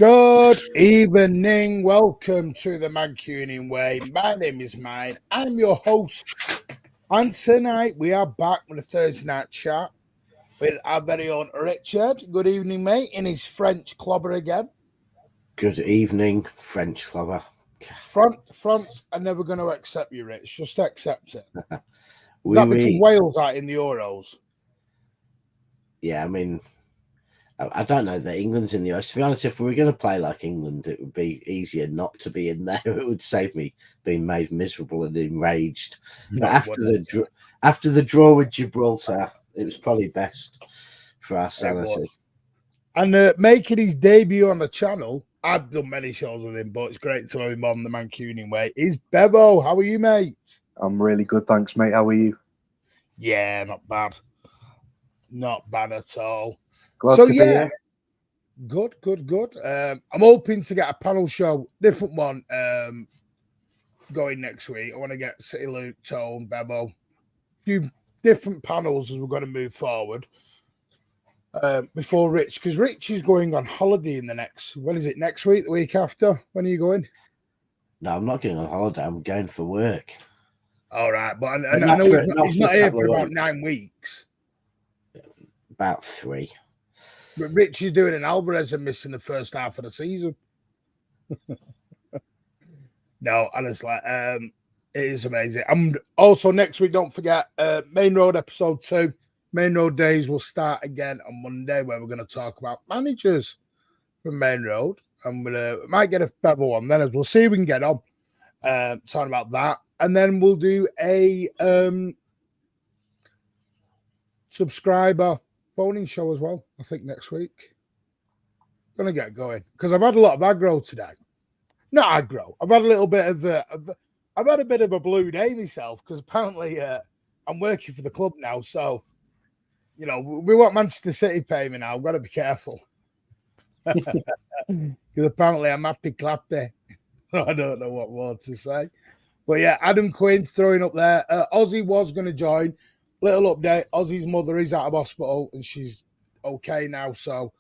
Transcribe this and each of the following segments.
Good evening. Welcome to the Mancunian Way. My name is Mine. I'm your host. And tonight we are back with a Thursday night chat with our very own Richard. Good evening, mate, in his French clobber again. Good evening, French clobber. France are never going to accept you, Rich. Just accept it. Is that because Wales are in the Euros? Yeah, I mean, I don't know that England's in the Euros. To be honest, if we were going to play like England, it would be easier not to be in there. It would save me being made miserable and enraged. No, but after the draw with Gibraltar, it was probably best for our sanity. And making his debut on the channel, I've done many shows with him, but it's great to have him on the Mancunian Way. Is Bevo. How are you, mate? I'm really good, thanks, mate. How are you? Yeah, not bad. Not bad at all. Glad to be here. Good. I'm hoping to get a panel show, different one, going next week. I want to get City Luke, Tone, Bebo, a few different panels as we're going to move forward. Before Rich, because Rich is going on holiday in the next, when is it, next week, the week after? When are you going? No, I'm not going on holiday. I'm going for work. All right, but I know he's not here for about 9 weeks. About 3. But Rich is doing an Alvarez and missing the first half of the season. No, honestly, it is amazing. I'm also next week, don't forget, Main Road episode 2. Main Road Days will start again on Monday, where we're going to talk about managers from Main Road. And we might get a Bevel on then, as we'll see if we can get on talking about that. And then we'll do a subscriber phoning show as well, I think, next week. Gonna get going because I've had a lot of aggro today. Not aggro. I've had a little bit of I've had a bit of a blue day myself because apparently I'm working for the club now. So, you know, we want Manchester City pay me now. I've got to be careful because apparently I'm happy clappy. I don't know what more to say. But yeah, Adam Quinn throwing up there. Ozzy was going to join. Little update, Ozzy's mother is out of hospital and she's okay now. So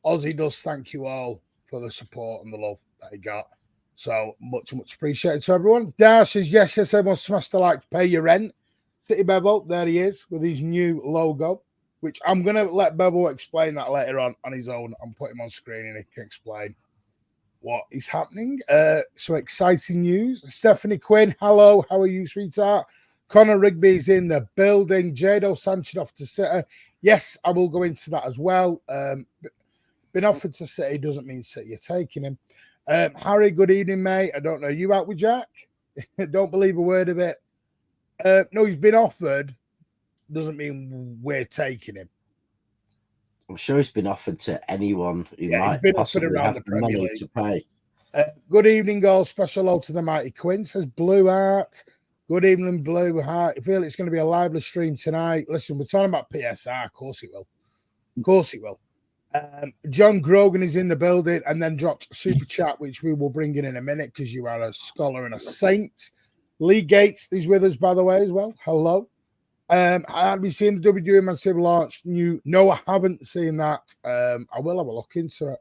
Ozzy does thank you all for the support and the love that he got. So much appreciated to everyone. Dar says, yes, everyone smash the like to pay your rent. City Bevel, there he is with his new logo, which I'm going to let Bevel explain that later on his own. I'm putting him on screen and he can explain what is happening. So exciting news. Stephanie Quinn, hello. How are you, sweetheart? Connor Rigby's in the building. Jado Sanchez off to City. Yes, I will go into that as well. Been offered to City doesn't mean City you're taking him. Harry, good evening, mate. I don't know. You out with Jack? Don't believe a word of it. No, he's been offered. Doesn't mean we're taking him. I'm sure he's been offered to anyone who might possibly have the money to pay. Good evening, all. Special hello to the mighty Quinn, says Blue Heart. Good evening, Blue Heart. I feel it's going to be a lively stream tonight. Listen, we're talking about PSR. Of course it will. Of course it will. John Grogan is in the building and then dropped super chat, which we will bring in a minute because you are a scholar and a saint. Lee Gates is with us, by the way, as well. Hello. Have you seen the WWE Man City launch new? No, I haven't seen that. I will have a look into it.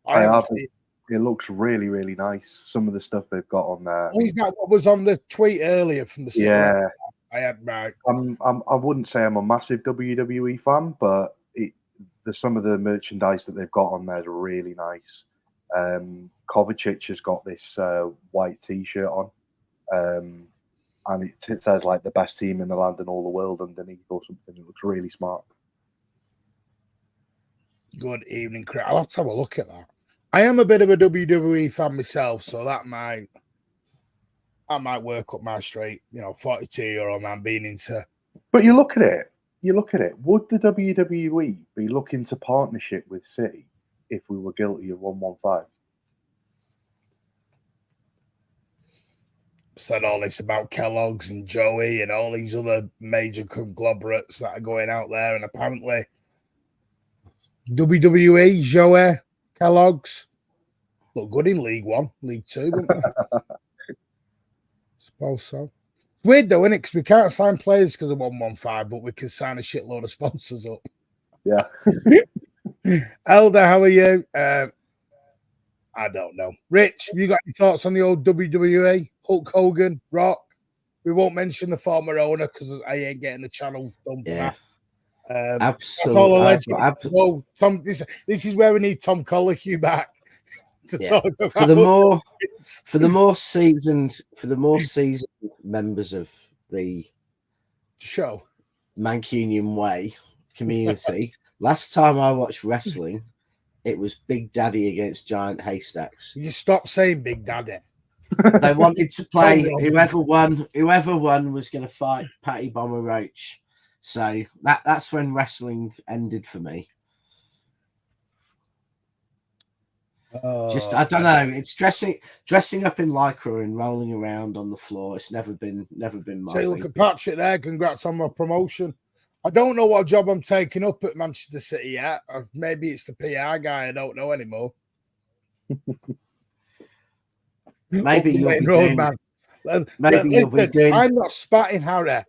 I haven't seen it. It looks really, really nice. Some of the stuff they've got on there. Oh, is that what was on the tweet earlier from the city? Yeah. I had right. I wouldn't say I'm a massive WWE fan, but some of the merchandise that they've got on there is really nice. Kovacic has got this white T-shirt on, and it says like the best team in the land and all the world underneath or something. It looks really smart. Good evening, Chris. I'll have to have a look at that. I am a bit of a WWE fan myself, so that might work up my street. You know, 42-year-old man being into. But you look at it. Would the WWE be looking to partnership with City if we were guilty of 115? Said all this about Kellogg's and Joey and all these other major conglomerates that are going out there, and apparently WWE, Joey, Kellogg's look good in League One, League Two, wouldn't they? Suppose so. Weird though, isn't it? Because we can't sign players because of 115, but we can sign a shitload of sponsors up. Yeah. Elder, how are you? I don't know. Rich, have you got any thoughts on the old WWE? Hulk Hogan, Rock? We won't mention the former owner because I ain't getting the channel done for that. That's all alleged. No, Tom. This is where we need Tom Colicue back to talk about for the more seasoned members of the show Mancunian way community. Last time I watched wrestling, it was Big Daddy against Giant Haystacks. You stop saying Big Daddy. They wanted to play whoever won was going to fight Patty Bomber Roach. So that's when wrestling ended for me. I don't know. It's dressing up in lycra and rolling around on the floor. It's never been my thing. So look at Patrick there. Congrats on my promotion. I don't know what job I'm taking up at Manchester City yet. Or maybe it's the PR guy. I don't know anymore. Maybe you'll be doing. I'm not spatting Harry.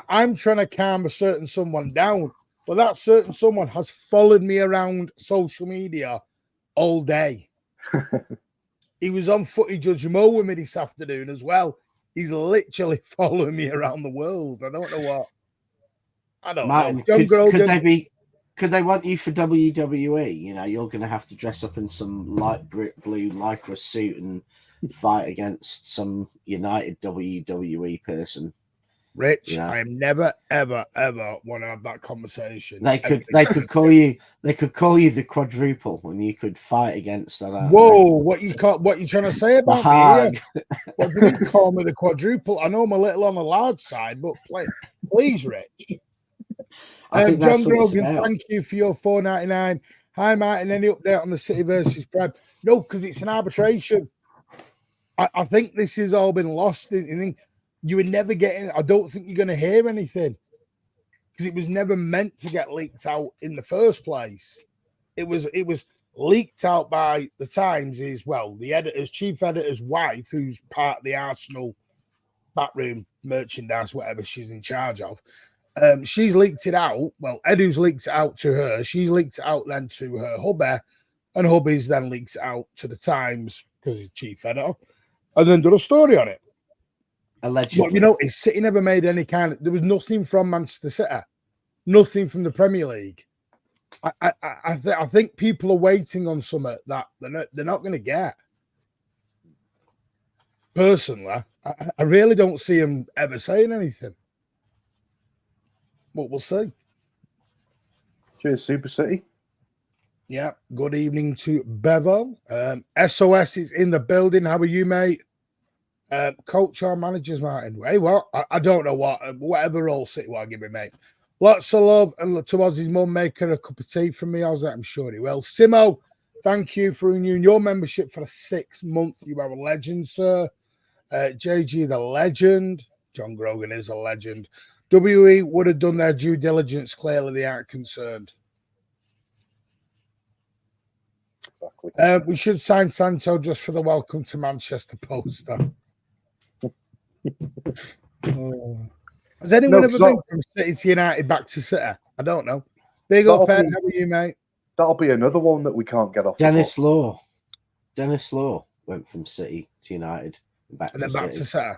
I'm trying to calm a certain someone down, but that certain someone has followed me around social media all day. He was on Footy Judge Mo with me this afternoon as well. He's literally following me around the world. I don't know what. I don't know. Could they want you for WWE? You know, you're going to have to dress up in some light blue lycra suit and fight against some United WWE person. Rich, I am never, ever, ever want to have that conversation. They could call you the quadruple, and you could fight against that. What you trying to say about me? What do you call me the quadruple? I know I'm a little on the large side, but please, Rich. John Grogan, thank you for your $4.99. Hi, Martin. Any update on the City versus Prem? No, because it's an arbitration. I think this has all been lost. You were never getting. I don't think you're going to hear anything because it was never meant to get leaked out in the first place. It was leaked out by the Times. The chief editor's wife, who's part of the Arsenal backroom merchandise, whatever she's in charge of. She's leaked it out. Well, Edu's leaked it out to her. She's leaked it out then to her hubby, and hubby's then leaked it out to the Times because he's chief editor, and then done a story on it. Allegedly. But City never made any there was nothing from Manchester City, nothing from the Premier League. I think people are waiting on something that they're not going to get. Personally, I really don't see them ever saying anything. But we'll see. Cheers, Super City. Yeah. Good evening to Bevo. SOS is in the building. How are you, mate? Coach or managers, Martin? Hey, what? I don't know whatever role City will give me, mate. Lots of love and to Ozzy's mum. Make her a cup of tea from me, Ozzy. I'm sure he will. Simo, thank you for renewing your membership for a 6 month. You are a legend, sir. JG, the legend. John Grogan is a legend. WE would have done their due diligence. Clearly, they aren't concerned. Exactly. We should sign Sancho just for the welcome to Manchester poster. Has anyone ever been from City to United back to City? I don't know. Big up, Ed. How are you, mate? That'll be another one that we can't get off. Dennis Law went from City to United and back to City.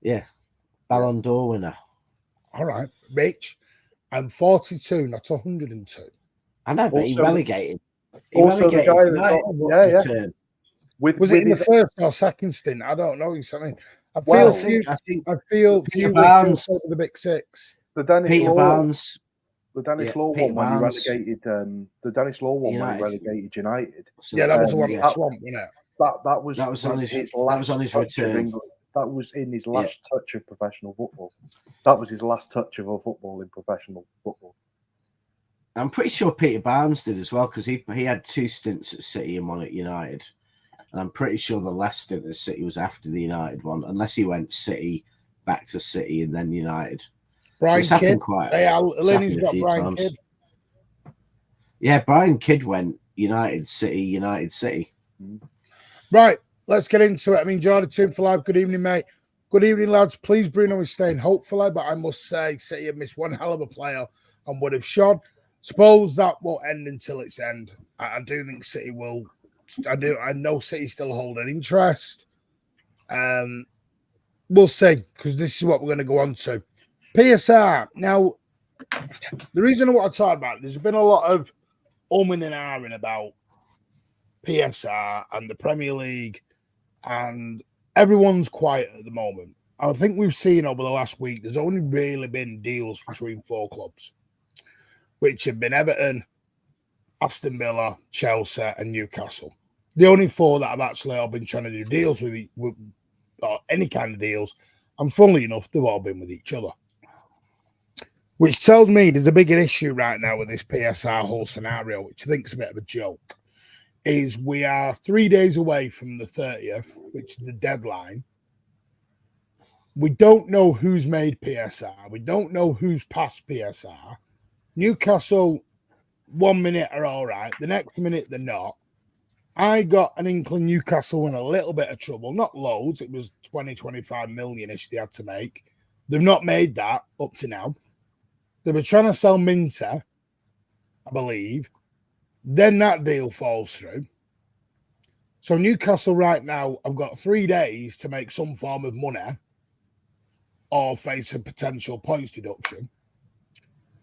Yeah. Ballon d'Or winner. All right. Rich, I'm 42, not 102. I know, but he relegated. Was it in the first or second stint? I don't know. I feel Peter Barnes the big six. The Dennis Peter Law, Barnes. The Dennis Law one when he relegated. The Dennis Law one when he relegated United. Yeah, that was the one that swamped, wasn't it? That was on his return. That was in his last touch of professional football. That was his last touch of a football in professional football. I'm pretty sure Peter Barnes did as well because he had 2 stints at City and 1 at United. And I'm pretty sure the last stint at City was after the United one, unless he went City, back to City, and then United. Brian Kidd. Lenny's got Brian Kidd. Yeah, Brian Kidd went United, City. Right, let's get into it. I mean, Jordan, tuned for live. Good evening, mate. Good evening, lads. Please, Bruno is staying hopefully, but I must say, City have missed one hell of a player and would have shot. Suppose that won't end until its end. I do think City will I know City's still holding interest. We'll see, because this is what we're going to go on to. PSR. Now, the reason I want to talk about it, there's been a lot of umming and ahhing about PSR and the Premier League, and everyone's quiet at the moment. I think we've seen over the last week, there's only really been deals between 4 clubs, which have been Everton, Aston Villa, Chelsea, and Newcastle. The only 4 that have actually all been trying to do deals with or any kind of deals, and funnily enough, they've all been with each other. Which tells me there's a bigger issue right now with this PSR whole scenario, which I think is a bit of a joke, is we are 3 days away from the 30th, which is the deadline. We don't know who's made PSR. We don't know who's passed PSR. Newcastle, 1 minute are all right. The next minute, they're not. I got an inkling Newcastle in a little bit of trouble. Not loads. It was 20, 25 million-ish they had to make. They've not made that up to now. They were trying to sell Minter, I believe. Then that deal falls through. So Newcastle right now have got 3 days to make some form of money or face a potential points deduction.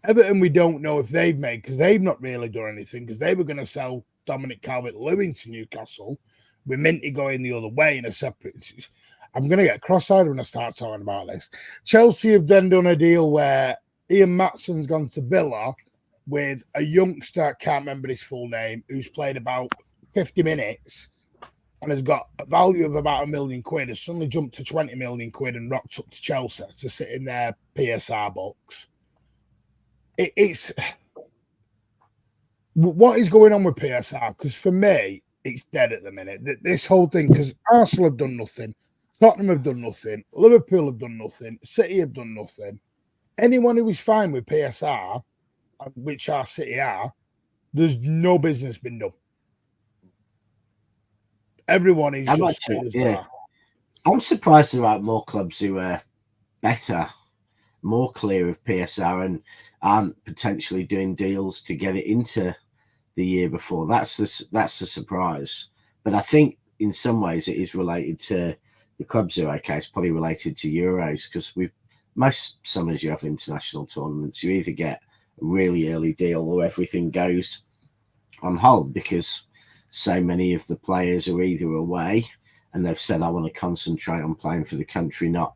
Everton, we don't know if they've made, because they've not really done anything, because they were going to sell Dominic Calvert-Lewin to Newcastle with Minty going the other way in a separate... I'm going to get cross-eyed when I start talking about this. Chelsea have then done a deal where Ian Matson's gone to Villa with a youngster, I can't remember his full name, who's played about 50 minutes and has got a value of about £1 million, has suddenly jumped to 20 million quid and rocked up to Chelsea to sit in their PSR box. It's what is going on with PSR? Because for me, it's dead at the minute. This whole thing, because Arsenal have done nothing, Tottenham have done nothing, Liverpool have done nothing, City have done nothing. Anyone who is fine with PSR, which our City are, there's no business been done. Everyone is I'm surprised there aren't more clubs who are better, more clear of PSR and aren't potentially doing deals to get it into the year before. That's the surprise. But I think in some ways it is related to the clubs who are okay. It's probably related to Euros, because most summers you have international tournaments, you either get a really early deal or everything goes on hold because so many of the players are either away and they've said, I want to concentrate on playing for the country, not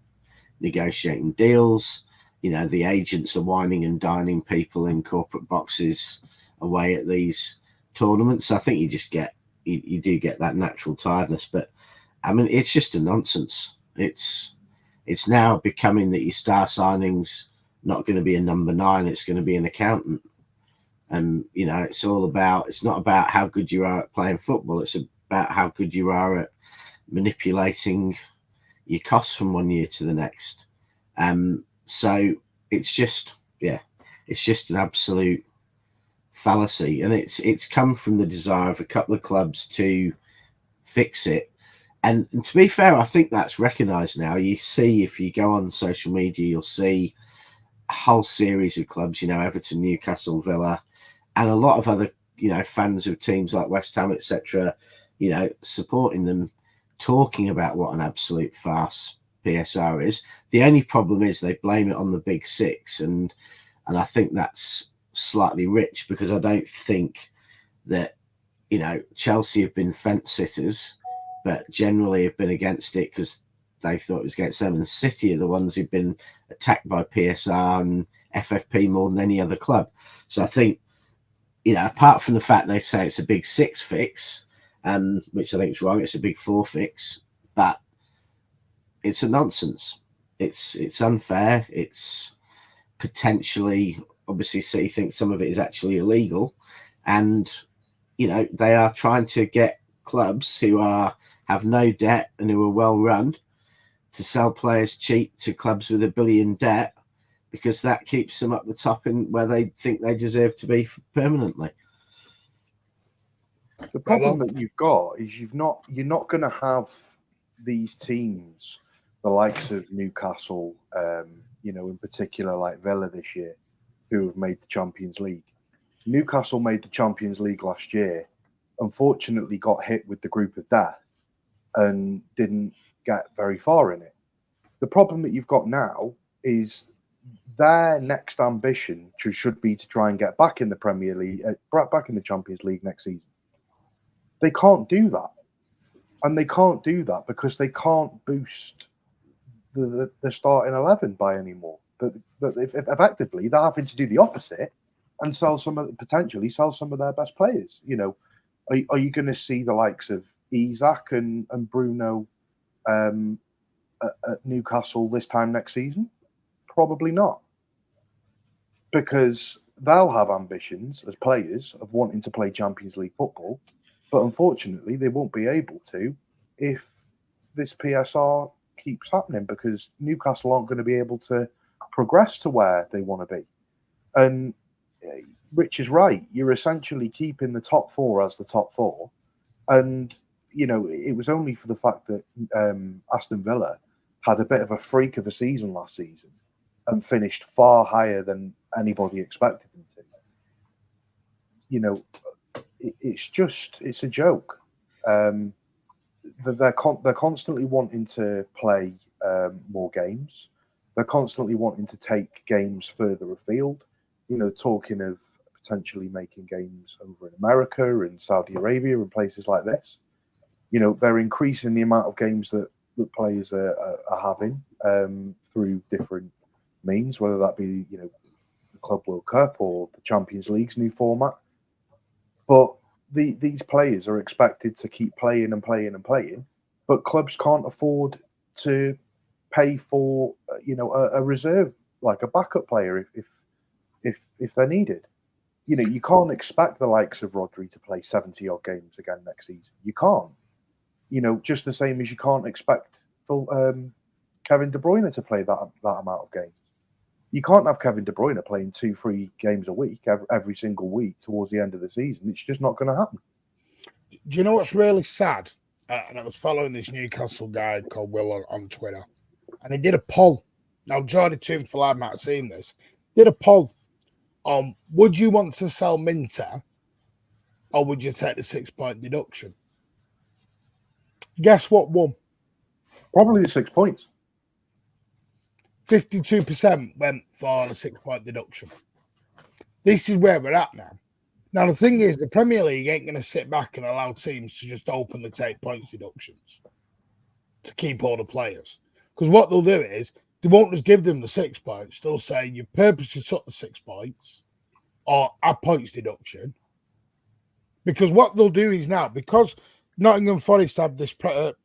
negotiating deals. You know, the agents are whining and dining people in corporate boxes away at these tournaments. I think you just get, you do get that natural tiredness. But I mean, it's just a nonsense. It's now becoming that your star signing's not going to be a number 9, it's going to be an accountant. And, you know, it's not about how good you are at playing football. It's about how good you are at manipulating your costs from one year to the next. So it's just an absolute fallacy. And it's come from the desire of a couple of clubs to fix it. And to be fair, I think that's recognised now. You see, if you go on social media, you'll see a whole series of clubs, you know, Everton, Newcastle, Villa, and a lot of other, you know, fans of teams like West Ham, etc., you know, supporting them, talking about what an absolute farce PSR is. The only problem is they blame it on the big 6, and I think that's slightly rich, because I don't think that, you know, Chelsea have been fence sitters, but generally have been against it because they thought it was against them. And City are the ones who've been attacked by PSR and FFP more than any other club. So I think, you know, apart from the fact they say it's a big 6 fix, which I think is wrong, it's a big 4 fix, but it's a nonsense. It's unfair. It's potentially, obviously, City thinks some of it is actually illegal, and you know they are trying to get clubs who have no debt and who are well run to sell players cheap to clubs with $1 billion debt, because that keeps them up the top in where they think they deserve to be permanently. The problem that you've got is you're not going to have these teams, the likes of Newcastle, you know, in particular like Villa this year, who have made the Champions League. Newcastle made the Champions League last year unfortunately got hit with the group of death and didn't get very far in it. The problem that you've got now is their next ambition should be to try and get back in the Premier League, back in the Champions League next season. They can't do that. And they can't do that because they can't boost the starting 11 by anymore. But if effectively, they're having to do the opposite and potentially sell some of their best players. You know, are you going to see the likes of Isak and Bruno at Newcastle this time next season? Probably not, because they'll have ambitions as players of wanting to play Champions League football, but unfortunately they won't be able to if this PSR keeps happening, because Newcastle aren't going to be able to progress to where they want to be. And Rich is right. You're essentially keeping the top four as the top four. And, you know, it was only for the fact that Aston Villa had a bit of a freak of a season last season and finished far higher than anybody expected them to. You know, it's a joke. They're constantly wanting to play more games. They're constantly wanting to take games further afield. You know, talking of potentially making games over in America and Saudi Arabia and places like this. You know, they're increasing the amount of games that players are having through different means, whether that be, you know, the Club World Cup or the Champions League's new format. But these players are expected to keep playing and playing and playing, but clubs can't afford to pay for, you know, a reserve, like a backup player if they're needed. You know, you can't expect the likes of Rodri to play 70-odd games again next season. You can't. You know, just the same as you can't expect Kevin De Bruyne to play that amount of games. You can't have Kevin De Bruyne playing 2-3 games a week every single week towards the end of the season. It's just not going to happen. Do you know what's really sad? And I was following this Newcastle guy called Will on Twitter, and he did a poll. Now, Jordy Toonfall might have seen this. Did a poll on, would you want to sell Minter or would you take the 6-point deduction? Guess what won? Probably the 6 points. 52% went for the 6-point deduction. This is where we're at now. Now, the thing is, the Premier League ain't going to sit back and allow teams to just openly take points deductions to keep all the players. Because what they'll do is, they won't just give them the 6 points. They'll say, you purposely took the 6 points or a points deduction. Because what they'll do is now, because Nottingham Forest have this precedent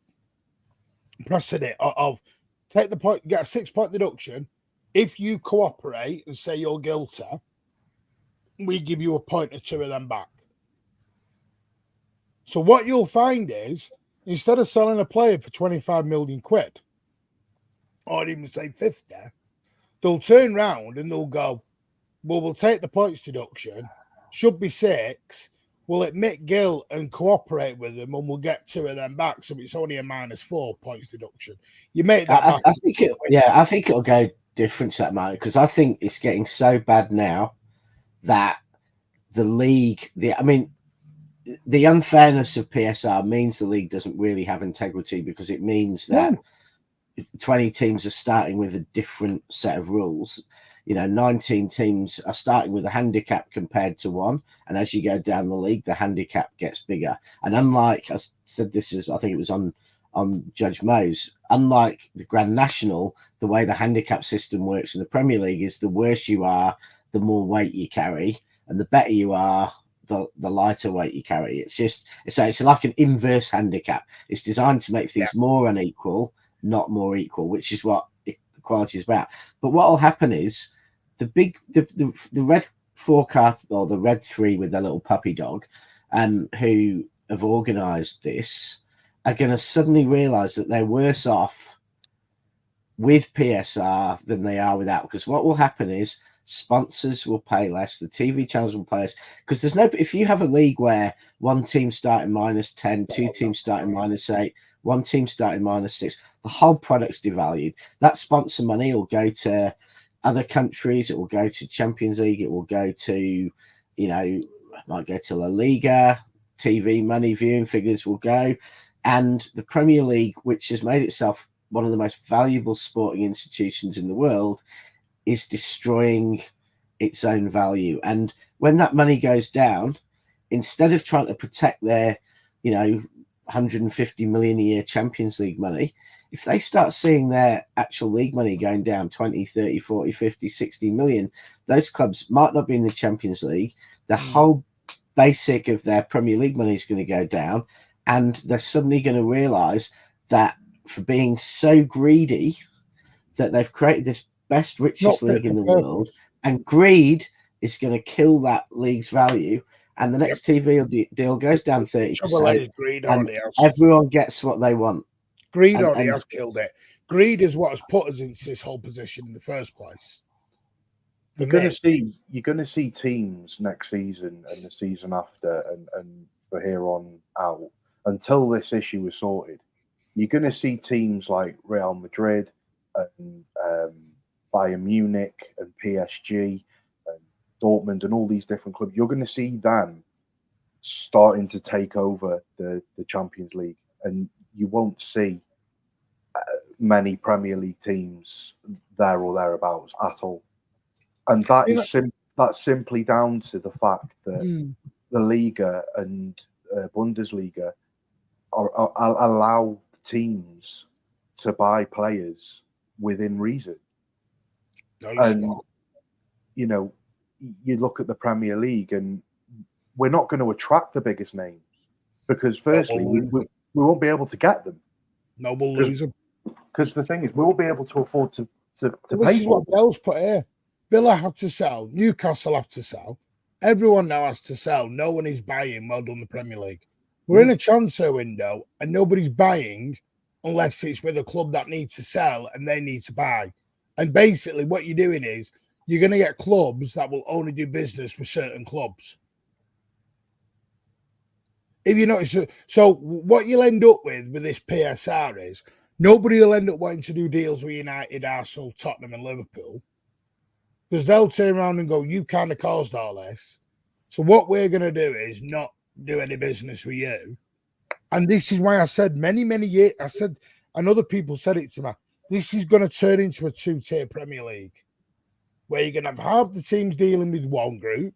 of take the point, get a 6-point deduction. If you cooperate and say you're guilty, we give you a point or two of them back. So what you'll find is, instead of selling a player for 25 million quid, or even say 50, they'll turn round and they'll go, well, we'll take the points deduction, should be 6, we'll admit guilt and cooperate with them, and we'll get 2 of them back, so it's only a -4 points deduction. You make that I think it'll go different to that, Mike, because I think it's getting so bad now that the league, the unfairness of PSR means the league doesn't really have integrity, because it means that 20 teams are starting with a different set of rules. You know, 19 teams are starting with a handicap compared to 1. And as you go down the league, the handicap gets bigger. And unlike, I said this is, I think it was on Judge Mo's, unlike the Grand National, the way the handicap system works in the Premier League is the worse you are, the more weight you carry. And the better you are, the lighter weight you carry. It's like an inverse handicap. It's designed to make things more unequal, not more equal, which is what equality is about. But what will happen is the red 4 card, or the red 3 with their little puppy dog, who have organised this, are going to suddenly realise that they're worse off with PSR than they are without. Because what will happen is sponsors will pay less, the TV channels will pay less. Because there's no, if you have a league where one team starting -10, 2 teams starting -8, 1 team starting -6, the whole product's devalued. That sponsor money will go to other countries, it will go to Champions League, it will go to, you know, it might go to La Liga, TV money, viewing figures will go. And the Premier League, which has made itself one of the most valuable sporting institutions in the world, is destroying its own value. And when that money goes down, instead of trying to protect their, 150 million a year Champions League money, if they start seeing their actual league money going down 20, 30, 40, 50, 60 million, those clubs might not be in the Champions League. The whole basic of their Premier League money is going to go down. And they're suddenly going to realize that for being so greedy that they've created this best, richest league in the world, and greed is going to kill that league's value. And the next TV deal goes down 30%. And everyone gets what they want. Greed already has killed it. Greed is what has put us in this whole position in the first place. You're going to see teams next season and the season after, and for here on out, until this issue is sorted. You're going to see teams like Real Madrid and Bayern Munich and PSG and Dortmund and all these different clubs. You're going to see them starting to take over the Champions League, and you won't see many Premier League teams there or thereabouts at all. And that is that's simply down to the fact that the Liga and Bundesliga allow teams to buy players within reason. And you look at the Premier League, and we're not going to attract the biggest names because, firstly, we won't be able to get them. No, we'll lose them. Because the thing is, we won't be able to afford to pay. This is what Bell's put here. Villa have to sell. Newcastle have to sell. Everyone now has to sell. No one is buying. Well done, the Premier League. We're in a transfer window, and nobody's buying unless it's with a club that needs to sell and they need to buy. And basically, what you're doing is you're going to get clubs that will only do business with certain clubs. If you notice, so what you'll end up with this PSR is nobody will end up wanting to do deals with United, Arsenal, Tottenham, and Liverpool because they'll turn around and go, "You kind of caused all this." So what we're going to do is not do any business with you. And this is why I said many years. I said, and other people said it to me. This is going to turn into a two-tier Premier League, where you're going to have half the teams dealing with one group,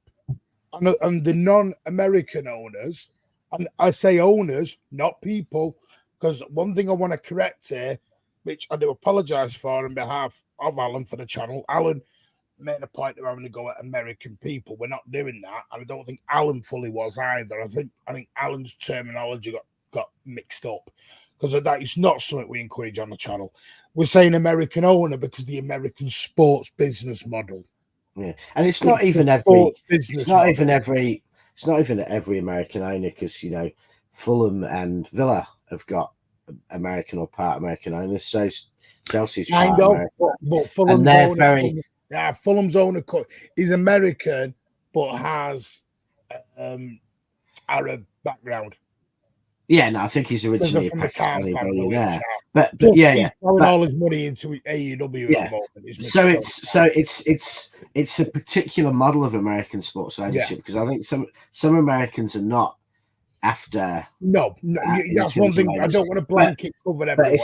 and the non-American owners. And I say owners, not people, because one thing I want to correct here, which I do apologise for on behalf of Alan for the channel. Alan made a point of having to go at American people. We're not doing that, and I don't think Alan fully was either. I think Alan's terminology got mixed up because that is not something we encourage on the channel. We're saying American owner because the American sports business model. Yeah, and it's not even every. It's not even every. It's not even every American owner because, Fulham and Villa have got American or part American owners. So Chelsea's part American. But Fulham's and they're owner, Fulham's owner is American but has Arab background. Yeah, no, I think he's originally a Pakistani billionaire. But he's throwing all his money into AEW at the moment. It's a particular model of American sports ownership because I think some Americans are not after. No, that's one thing. I don't want to blanket cover everyone. But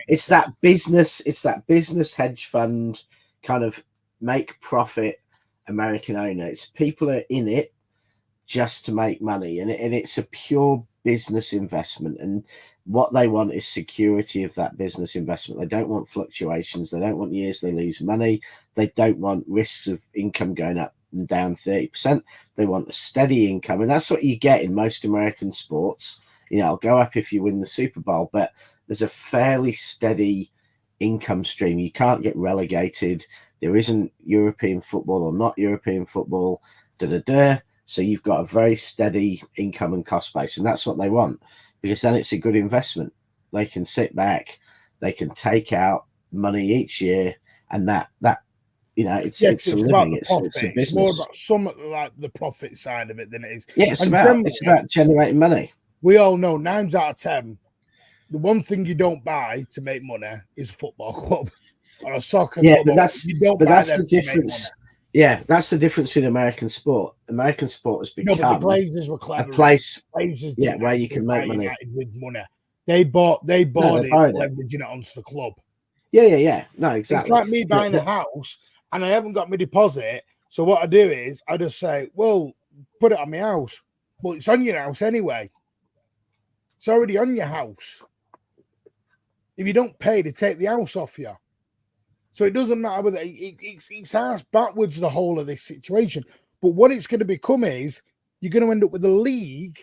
it's that business hedge fund kind of make profit American owner. It's people are in it just to make money, and it's a pure business investment, and what they want is security of that business investment. They don't want fluctuations. They don't want years they lose money. They don't want risks of income going up and down 30%. They want a steady income, and that's what you get in most American sports. It'll go up if you win the Super Bowl, but there's a fairly steady income stream. You can't get relegated. There isn't European football or not European football. So you've got a very steady income and cost base, and that's what they want because then it's a good investment. They can sit back, they can take out money each year, and it's a living. It's a business. It's more about some like the profit side of it than it is. Yeah, it's about generating money. We all know 9 out of 10. The one thing you don't buy to make money is a football club or a soccer club. But that's the difference. Yeah, that's the difference in American sport. American sport has No, become but the Glazers were a clever. place, Glazers yeah, didn't where you actually can buy make money. United with money. They bought No, they it, borrowed it. leveraging it onto the club. Yeah. No, It's exactly. like me buying a house and I haven't got my deposit. So what I do is I just say, well, put it on my house. Well, it's on your house anyway. It's already on your house. If you don't pay, they take the house off you. So it doesn't matter whether it's ass backwards, the whole of this situation. But what it's going to become is you're going to end up with a league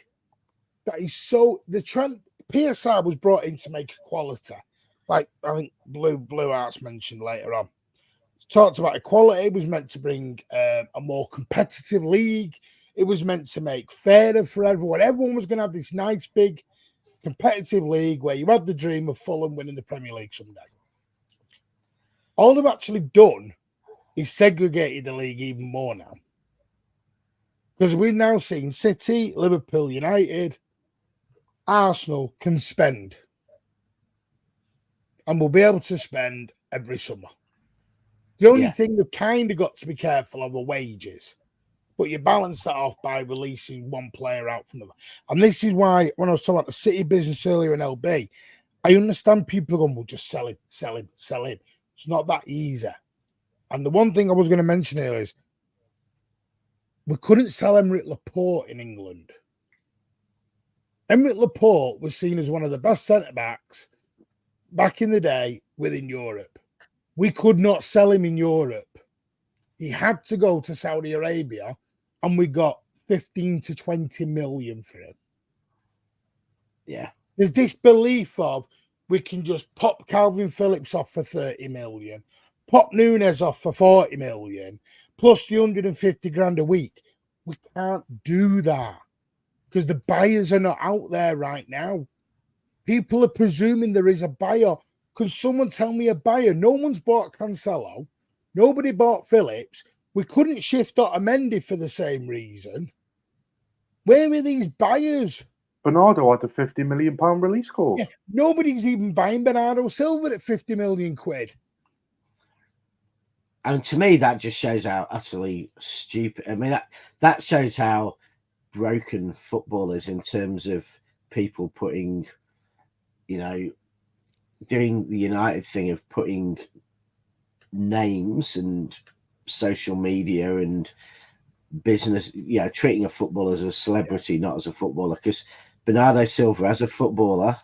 that is so the trend. PSR was brought in to make equality, like I think Blue Arts mentioned later on. Talked about equality. It was meant to bring a more competitive league. It was meant to make fairer for everyone. Everyone was going to have this nice big competitive league where you had the dream of Fulham winning the Premier League someday. All they've actually done is segregated the league even more now. Because we've now seen City, Liverpool, United, Arsenal can spend. And we'll be able to spend every summer. The only thing they've kind of got to be careful of are wages. But you balance that off by releasing one player out from them. And this is why, when I was talking about the City business earlier in LB, I understand people going, well, just sell him. It's not that easy. And the one thing I was going to mention here is we couldn't sell Emerick Laporte in England. Emerick Laporte was seen as one of the best centre-backs back in the day within Europe. We could not sell him in Europe. He had to go to Saudi Arabia, and we got 15 to 20 million for him. Yeah. There's this belief of we can just pop Calvin Phillips off for 30 million, pop Nunes off for 40 million, plus the 150 grand a week. We can't do that because the buyers are not out there right now. People are presuming there is a buyer. Can someone tell me a buyer? No one's bought Cancelo. Nobody bought Phillips. We couldn't shift Otamendi for the same reason. Where are these buyers? Bernardo had a £50 million release clause. Yeah, nobody's even buying Bernardo Silva at 50 million quid. I mean, to me, that just shows how utterly stupid. I mean, that shows how broken football is in terms of people putting, doing the United thing of putting names and social media and business, treating a footballer as a celebrity, not as a footballer. Because Bernardo Silva, as a footballer,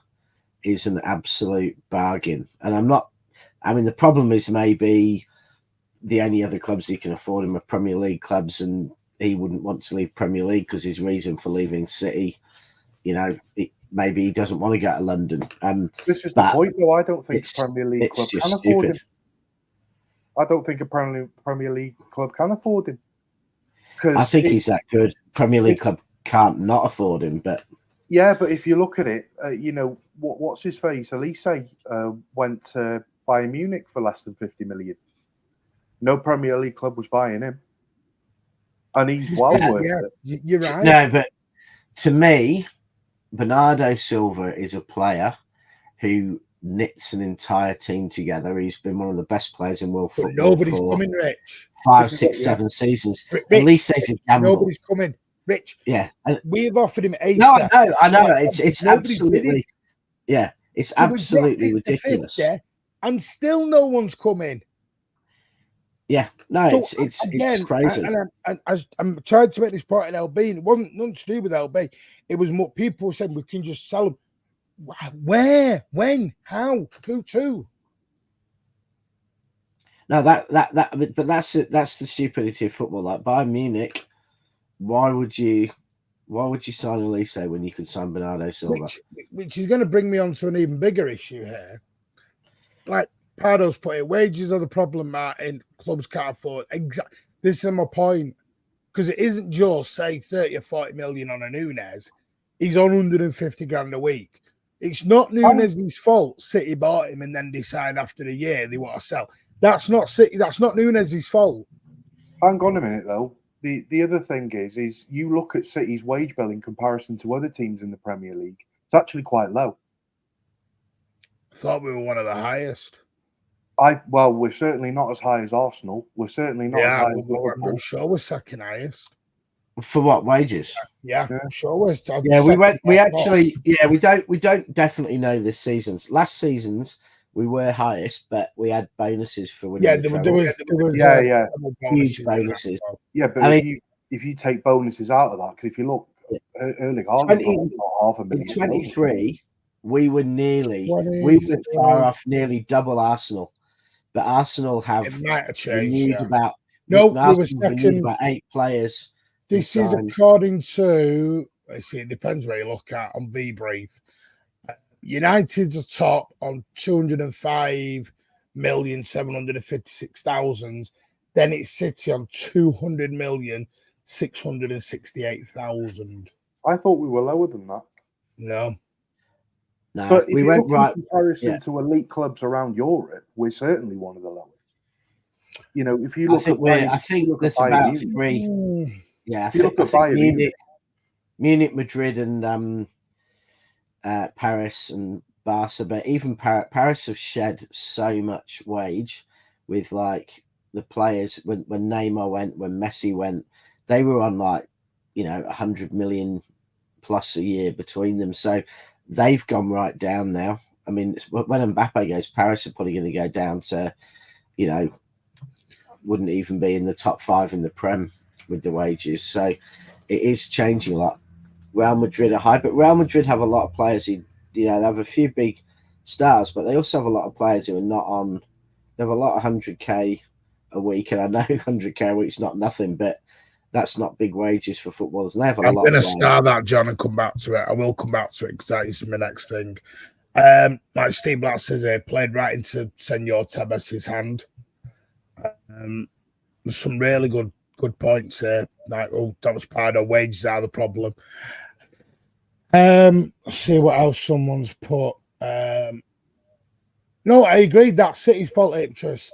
is an absolute bargain. And the problem is maybe the only other clubs he can afford him are Premier League clubs, and he wouldn't want to leave Premier League because his reason for leaving City, maybe he doesn't want to go to London. This is the point, though. I don't think a Premier League club can afford him. I don't think a Premier League club can afford him. I think he's that good. Premier League club can't not afford him, but but if you look at it, what's his face? Elise went to Bayern Munich for less than 50 million. No Premier League club was buying him, and he's well worth it. You're right. No, but to me, Bernardo Silva is a player who knits an entire team together. He's been one of the best players in world football. Nobody's coming, Rich. 5, 6, 7 seasons. Elise's a gamble. Nobody's coming, Rich. Yeah, we've offered him 80. No, I know. It's absolutely, it's absolutely ridiculous. 50, and still no one's coming. Yeah, no, So it's crazy. And I'm trying to make this point in LB, and it wasn't nothing to do with LB. It was more people saying we can just sell them. Where, when, how, who to? No, but that's the stupidity of football. Like Bayern Munich, why would you sign Elise when you could sign Bernardo Silva? Which is going to bring me on to an even bigger issue here. Like Pardo's put it, wages are the problem, Martin. Clubs can't afford. Exactly. This is my point. Because it isn't just, say, 30 or 40 million on a Nunes. He's on 150 grand a week. It's not Nunes' fault City bought him and then decide after a year they want to sell. That's not City. That's not Nunes' fault. Hang on a minute, though. The other thing is you look at City's wage bill in comparison to other teams in the Premier League. It's actually quite low. I thought we were one of the highest. Well, we're certainly not as high as Arsenal. We're certainly not as high as Liverpool. I'm sure we're second highest. For what, wages? Yeah, I'm sure we're. Yeah, we don't definitely know this season's. Last season's we were highest, but we had bonuses for winning the treble. Huge bonuses. Yeah, but if you take bonuses out of that, because if you look, Erling Haaland got $500,000. In 23, we were far off nearly double Arsenal, but Arsenal have renewed about. No, we were second. About 8 players. This is according to. Let's see, it depends where you look at on V-Brief. United's are top on 205,756,000. Then it's City on 200,668,000. I thought we were lower than that. No, but we went right. In comparison to elite clubs around Europe, we're certainly one of the lowest. You know, if you look, I think there's about 3. Yeah, I think Munich, Madrid, and Paris and Barca, but even Paris have shed so much wage with like the players when Neymar went, when Messi went, they were on like 100 million plus a year between them, so they've gone right down now. I mean, when Mbappe goes, Paris are probably going to go down to wouldn't even be in the top 5 in the Prem with the wages, so it is changing a lot. Real Madrid are high, but Real Madrid have a lot of players who, they have a few big stars, but they also have a lot of players who are not on. They have a lot of 100k a week, and I know 100k a week is not nothing, but that's not big wages for footballers. And they have a lot. I'm going to start that, John, and come back to it. I will come back to it because that is my next thing. Like Steve Black says, he played right into Senor Tebas' hand. There's some really good points there. Like, that was part of wages are the problem. Let's see what else someone's put. No, I agree. That's City's fault, Iptris.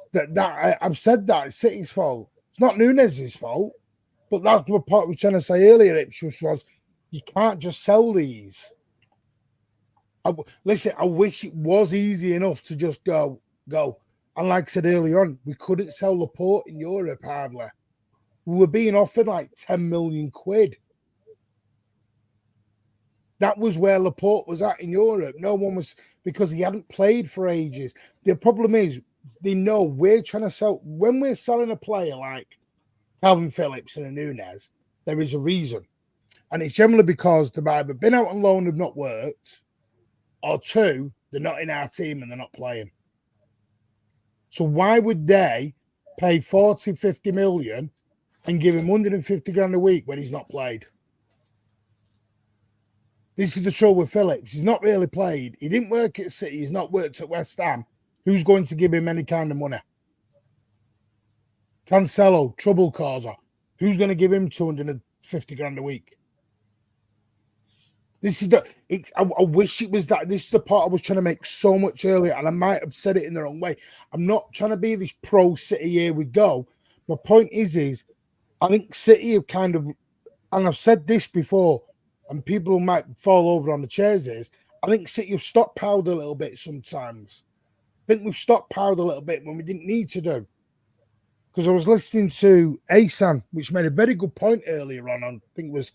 I've said that it's City's fault. It's not Nunez's fault. But that's what part I was trying to say earlier, Ipswich, was you can't just sell these. Listen, I wish it was easy enough to just go. And like I said earlier on, we couldn't sell Laporte in Europe hardly. We were being offered like 10 million quid. That was where Laporte was at in Europe. No one was, because he hadn't played for ages. The problem is, they know we're trying to sell, when we're selling a player like Calvin Phillips and a Nunez, there is a reason. And it's generally because they've either been out on loan and have not worked, or 2, they're not in our team and they're not playing. So why would they pay 40, 50 million and give him 150 grand a week when he's not played? This is the trouble with Phillips. He's not really played. He didn't work at City. He's not worked at West Ham. Who's going to give him any kind of money? Cancelo, trouble causer. Who's going to give him 250 grand a week? This is I wish it was that. This is the part I was trying to make so much earlier, and I might have said it in the wrong way. I'm not trying to be this pro City, here we go. My point is I think City have kind of, and I've said this before, and people might fall over on the chairs, I think City have stockpiled a little bit sometimes. I think we've stockpiled a little bit when we didn't need to do. Because I was listening to Asan, which made a very good point earlier on, I think it was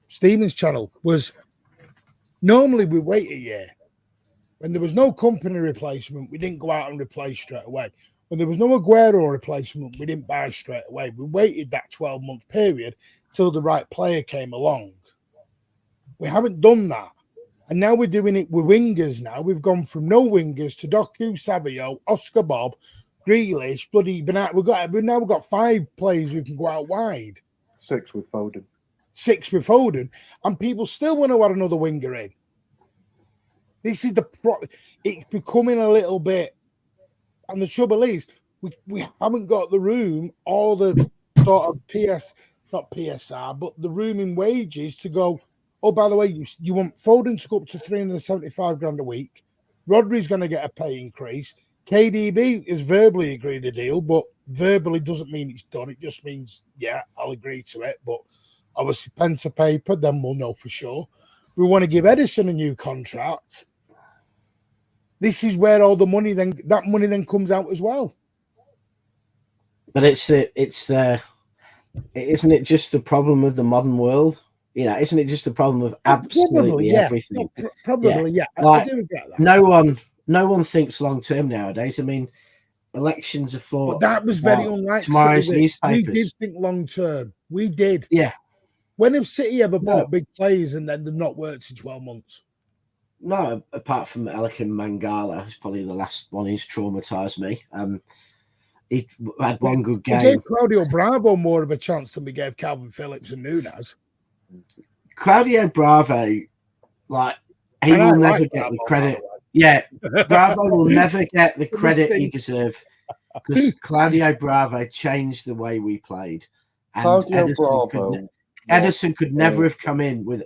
Stephen's channel, was normally we wait a year. When there was no company replacement, we didn't go out and replace straight away. When there was no Aguero replacement, we didn't buy straight away. We waited that 12-month period till the right player came along. We haven't done that. And now we're doing it with wingers now. We've gone from no wingers to Doku, Savio, Oscar Bob, Grealish, bloody Bernat. We've got 5 players who can go out wide. 6 with Foden. 6 with Foden. And people still want to add another winger in. This is it's becoming a little bit, and the trouble is we haven't got the room or the sort of not PSR, but the room in wages to go, oh, by the way, you want Foden to go up to 375 grand a week. Rodri's going to get a pay increase. KDB is verbally agreed a deal, but verbally doesn't mean it's done. It just means, yeah, I'll agree to it. But obviously, pen to paper, then we'll know for sure. We want to give Edison a new contract. This is where all the money then comes out as well. But isn't it just the problem of the modern world? You know, isn't it just the problem of absolutely everything? No, probably, yeah. Like, I do regret that. No one thinks long term nowadays. I mean, elections are for. But that was very unlike tomorrow's City. newspapers. We did think long term. We did. Yeah. When have City ever bought big players and then they've not worked in 12 months? No, apart from Elikin Mangala, who's probably the last one who's traumatized me. He had one good game. We gave Claudio Bravo more of a chance than we gave Calvin Phillips and Nunes. Claudio Bravo, like, he will never get the credit. Yeah, Bravo will never get the credit he deserves because Claudio Bravo changed the way we played. And Edison could never have come in with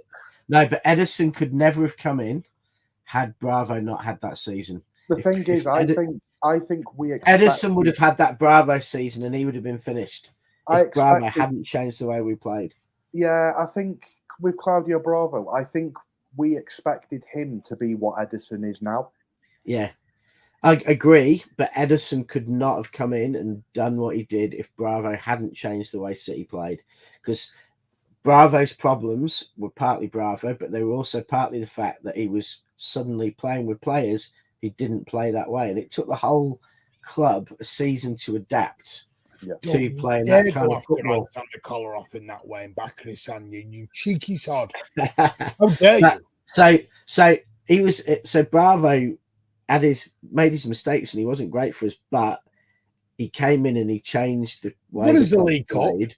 but Edison could never have come in had Bravo not had that season. The thing is, I think Edison would have had that Bravo season and he would have been finished if Bravo hadn't changed the way we played. Yeah, I think with Claudio Bravo, I think we expected him to be what Edison is now. Yeah, I agree, but Edison could not have come in and done what he did if Bravo hadn't changed the way City played, because Bravo's problems were partly Bravo, but they were also partly the fact that he was suddenly playing with players who didn't play that way, and it took the whole club a season to adapt to playing that kind of football. Take the collar off in that way and back in his son, you cheeky sod! How dare you? So Bravo made his mistakes and he wasn't great for us, but he came in and he changed the way the league played.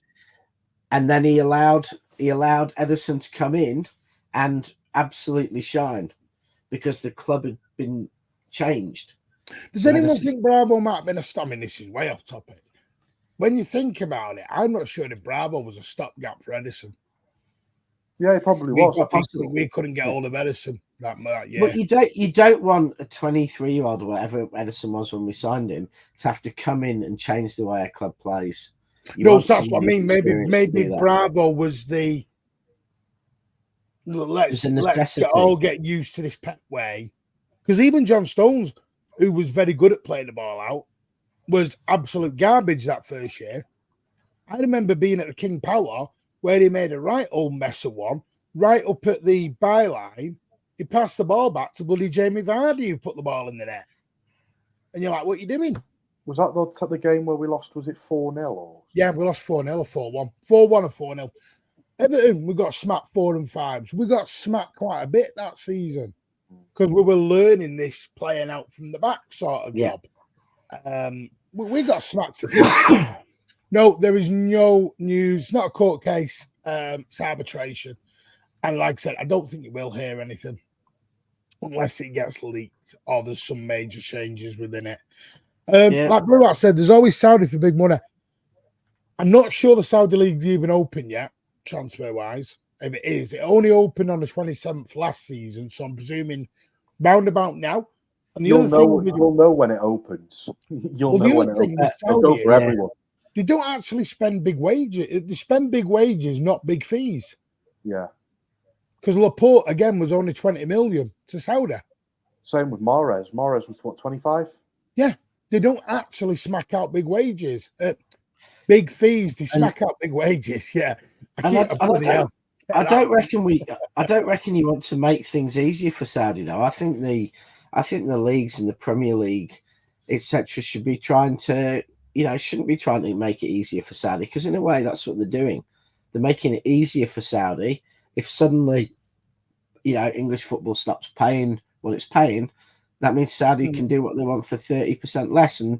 And then he allowed Edison to come in and absolutely shine because the club had been changed. Does anyone think Bravo might have been I mean, this is way off topic. When you think about it, I'm not sure if Bravo was a stopgap for Edison. Yeah, it probably was. We couldn't get hold of Edison that year. But you don't want a 23-year-old or whatever Edison was when we signed him to have to come in and change the way our club plays. That's what I mean. Maybe Bravo was let's all get used to this Pep way. Because even John Stones, who was very good at playing the ball out, was absolute garbage that first year. I remember being at the King Power where he made a right old mess of one, right up at the byline. He passed the ball back to bloody Jamie Vardy, who put the ball in the net. And you're like, what are you doing? Was that the game where we lost? Was it 4-0? Yeah, we lost 4-0 or 4-1. 4-1 or 4-0. Everton, we got smacked 4 and 5s. We got smacked quite a bit that season because we were learning this playing out from the back sort of job. We got smacked. No, there is no news. Not a court case. It's arbitration. And like I said, I don't think you will hear anything unless it gets leaked or there's some major changes within it. Like Blue Rat said, there's always Saudi for big money. I'm not sure the Saudi League's even open yet, transfer-wise. If it is, it only opened on the 27th last season, so I'm presuming roundabout now. And the you'll know when it opens. You'll know when it opens. It'll go for everyone. They don't actually spend big wages. They spend big wages, not big fees. Yeah. Because Laporte, again, was only 20 million to Saudi. Same with Mahrez. Mahrez was, what, 25? Yeah. They don't actually smack out big wages. Big fees, they smack out big wages. Yeah. I don't reckon you want to make things easier for Saudi, though. I think the leagues and the Premier League, etc., should be trying to, shouldn't be trying to make it easier for Saudi, because in a way that's what they're doing. They're making it easier for Saudi. If suddenly, English football stops paying what it's paying, that means Saudi can do what they want for 30% less. And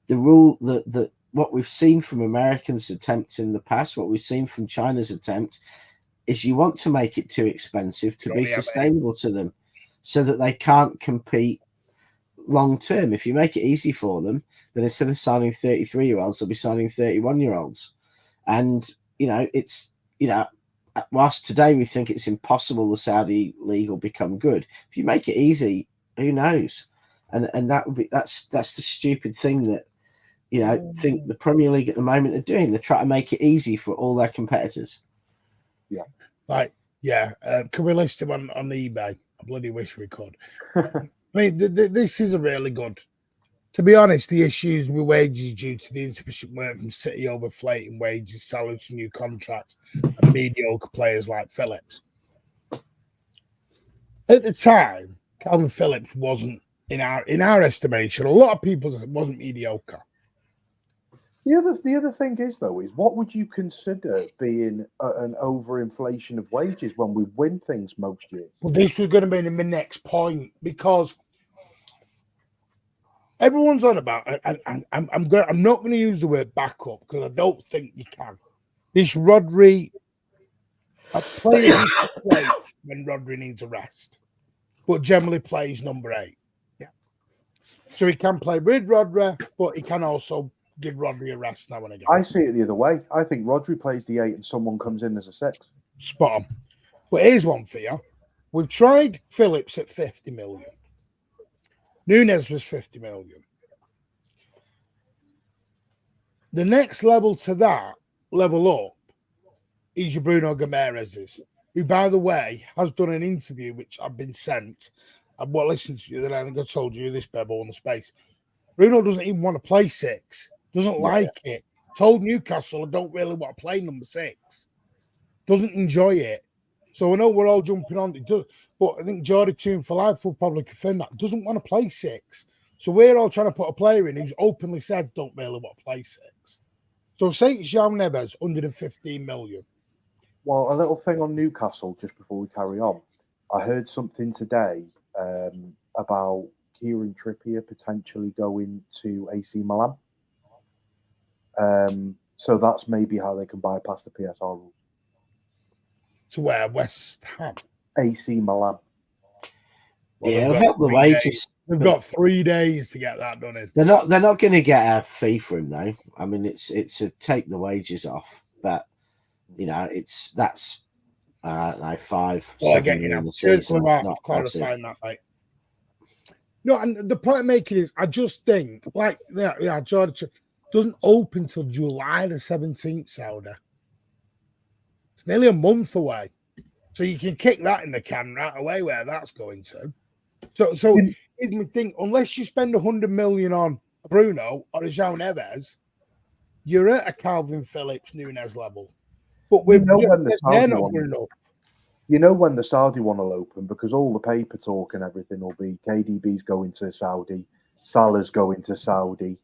the rule that what we've seen from Americans' attempts in the past, what we've seen from China's attempt, is you want to make it too expensive to be sustainable to them so that they can't compete long term. If you make it easy for them, then instead of signing 33-year-olds, they'll be signing 31-year-olds. And, whilst today we think it's impossible the Saudi league will become good, if you make it easy, who knows? And that's the stupid thing that, think the Premier League at the moment are doing. They're trying to make it easy for all their competitors. Yeah. Can we list him on eBay? I bloody wish we could. I mean, this is a really good. To be honest, the issues with wages due to the insufficient work from City overflating wages, salaries from new contracts, and mediocre players like Phillips. At the time, Calvin Phillips wasn't, in our estimation, a lot of people said it wasn't mediocre. The other thing is, though, is what would you consider being an overinflation of wages when we win things most years? Well, this was going to be my next point, because everyone's on about, and I'm not going to use the word backup because I don't think you can. This Rodri, a player who can play when Rodri needs a rest, but generally plays number 8. Yeah, so he can play with Rodri, but he can also give Rodri a rest now and again. I see it the other way. I think Rodri plays the 8 and someone comes in as a 6. Spot on. But here's one for you. We've tried Phillips at 50 million. Nunes was 50 million. The next level to that, level up, is your Bruno Guimaraes, who, by the way, has done an interview which I've been sent. And what listened to you that I think I told you this, Bebo, on the space. Bruno doesn't even want to play 6. Doesn't like it. Told Newcastle I don't really want to play number 6. Doesn't enjoy it. So I know we're all jumping on it, but I think Jordy Tune for Life will probably confirm that. Doesn't want to play 6. So we're all trying to put a player in who's openly said don't really want to play 6. So say João Neves, 115 million. Well, a little thing on Newcastle just before we carry on. I heard something today about Kieran Trippier potentially going to AC Milan. So that's maybe how they can bypass the PSR rule. To where? West Ham? AC Milan. Well, yeah, it'll help the wages. We've got 3 days to get that done in. They're not going to get a fee for him though. I mean, it's a take the wages off, but you know, that's I don't know, 5, Well, 7 again, million a season. Not clarifying that, mate. No, and the point I'm making is, I just think, like, George doesn't open till July the 17th, Sauda. It's nearly a month away. So you can kick that in the can right away where that's going to. So it would think, unless you spend 100 million on a Bruno or a João Neves, you're at a Calvin Phillips Nunes level. But they're not good enough. You know when the Saudi one will open, because all the paper talk and everything will be KDB's going to Saudi, Salah's going to Saudi.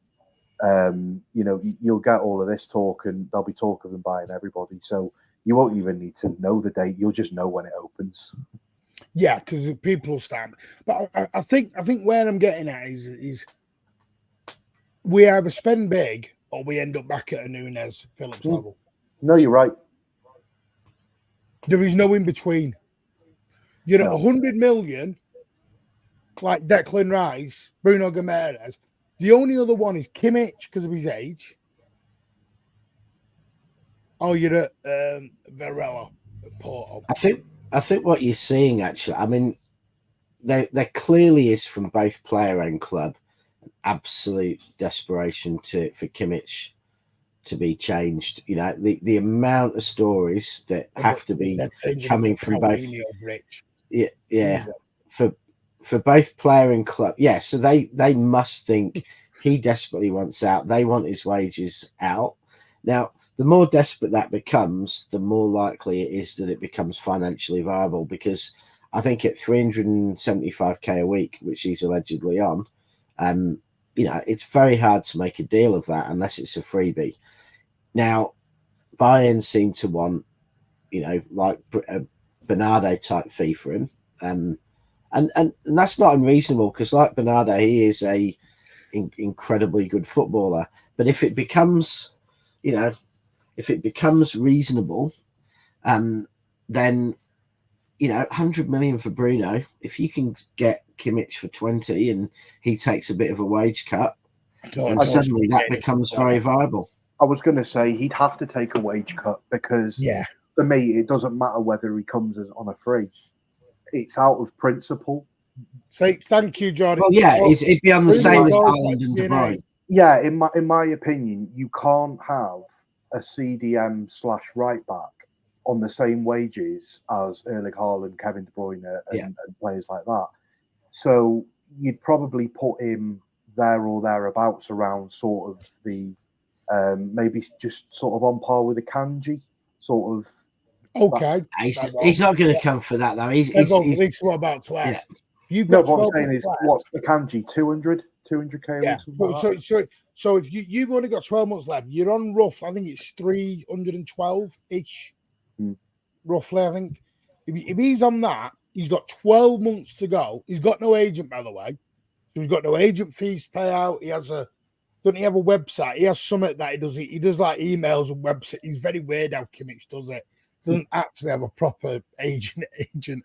You know, you'll get all of this talk, and there'll be talk of them buying everybody. So you won't even need to know the date; you'll just know when it opens. Yeah, because people will start. But I think where I'm getting at is we either spend big or we end up back at a Nunes Phillips level. No, you're right. There is no in between. You're at 100 million, like Declan Rice, Bruno Guimaraes. The only other one is Kimmich because of his age. Oh, you're at Varela at Porto. I think what you're seeing, actually, I mean, there clearly is from both player and club an absolute desperation for Kimmich to be changed. You know, the amount of stories that have to be coming from both. Yeah, for both player and club. Yeah, so they must think he desperately wants out. They want his wages out. Now, the more desperate that becomes, the more likely it is that it becomes financially viable, because I think at 375k a week, which he's allegedly on, you know, it's very hard to make a deal of that unless it's a freebie. Now, Bayern seem to want, you know, like a Bernardo type fee for him. And that's not unreasonable, because like Bernardo, he is a incredibly good footballer. But if it becomes, you know, if it becomes reasonable, then, you know, 100 million for Bruno, if you can get Kimmich for 20 and he takes a bit of a wage cut, and suddenly that becomes very viable. I was going to say he'd have to take a wage cut, because for me, it doesn't matter whether he comes on a free. It's out of principle. Say thank you, Jordan. Well, yeah, it'd be on the same as Haaland and De Bruyne. Yeah, in my opinion, you can't have a CDM / right back on the same wages as Erling Haaland, Kevin De Bruyne, and players like that. So you'd probably put him there or thereabouts around sort of the maybe just sort of on par with the Kanji sort of. Okay. He's not going to come for that though. He's This is what I'm about to ask. You've got what I'm 12 saying is, months what's the Kanji? 200k a week? So if you've only got 12 months left, you're on rough. I think it's 312 ish, roughly. I think if he's on that, he's got 12 months to go. He's got no agent, by the way. So he's got no agent fees to pay out. He has doesn't he have a website? He has something that he does. He does like emails and website. He's very weird how Kimmich does it. Doesn't actually have a proper agent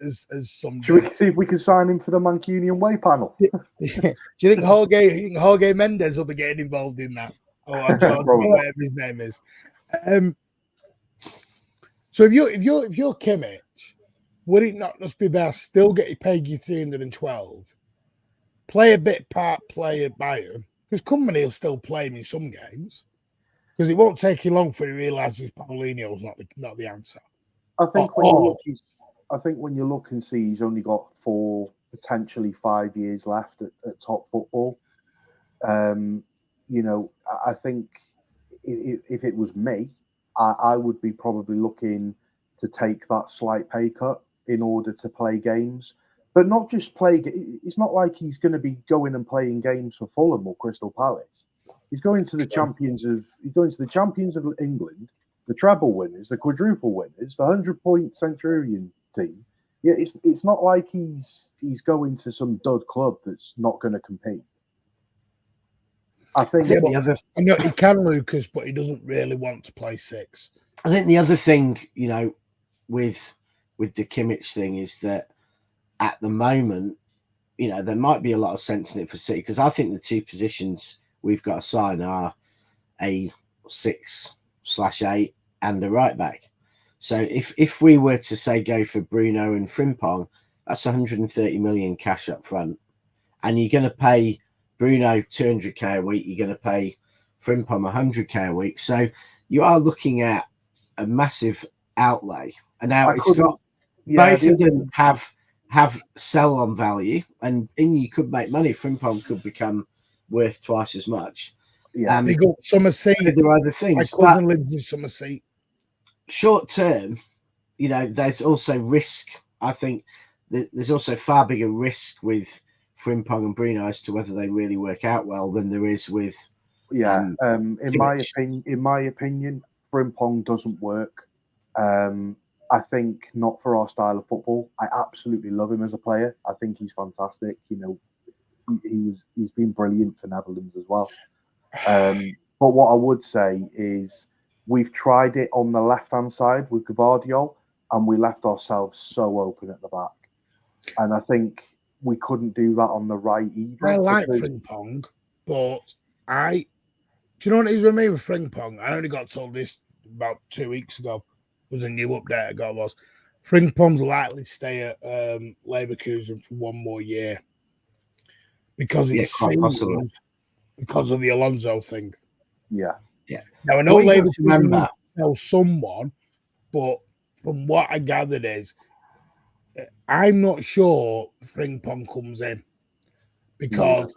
as some. Should we see if we can sign him for the Mancunian Way panel? Do you think Jorge Mendes will be getting involved in that? Or George, whatever his name is. So if you're Kimmich, would it not just be best still get paid you 312, play a bit part play at Bayern, because Company will still play him in some games, because it won't take you long for he realizes Paulinho's not the answer. I think when you look and see he's only got 4, potentially 5 years left at top football. You know, I think if it was me, I would be probably looking to take that slight pay cut in order to play games, but not just play. It's not like he's going to be going and playing games for Fulham or Crystal Palace. He's going to the champions of England, the treble winners, the quadruple winners, the 100-point Centurion team. Yeah, it's not like he's going to some dud club that's not going to compete. I think I know he can, Lucas, but he doesn't really want to play 6. I think the other thing, you know, with the Kimmich thing is that at the moment, you know, there might be a lot of sense in it for City, because I think the 2 positions we've got to sign are a 6/8 and a right back. So if we were to say go for Bruno and Frimpong, that's 130 million cash up front, and you're going to pay Bruno 200k a week, you're going to pay Frimpong 100k a week. So you are looking at a massive outlay. And now it's got both of them have sell on value, and you could make money. Frimpong could become worth twice as much. Yeah, they got summer seat. So there are other things, my cousin lives in summer seat. Short term, you know, there's also risk. I think there's also far bigger risk with Frimpong and Bruno as to whether they really work out well than there is with. In my opinion, Frimpong doesn't work. I think not for our style of football. I absolutely love him as a player. I think he's fantastic. You know, he's been brilliant for Netherlands as well. But what I would say is we've tried it on the left-hand side with Gvardiol, and we left ourselves so open at the back. And I think we couldn't do that on the right either. I like Frimpong, but do you know what it is with me with Frimpong? I only got told this about 2 weeks ago. Was a new update I got was Frimpong's likely to stay at Leverkusen for 1 more year because it's because of the Alonso thing. Yeah. Now I know Leverkusen sell someone, but from what I gathered is I'm not sure Frimpong comes in because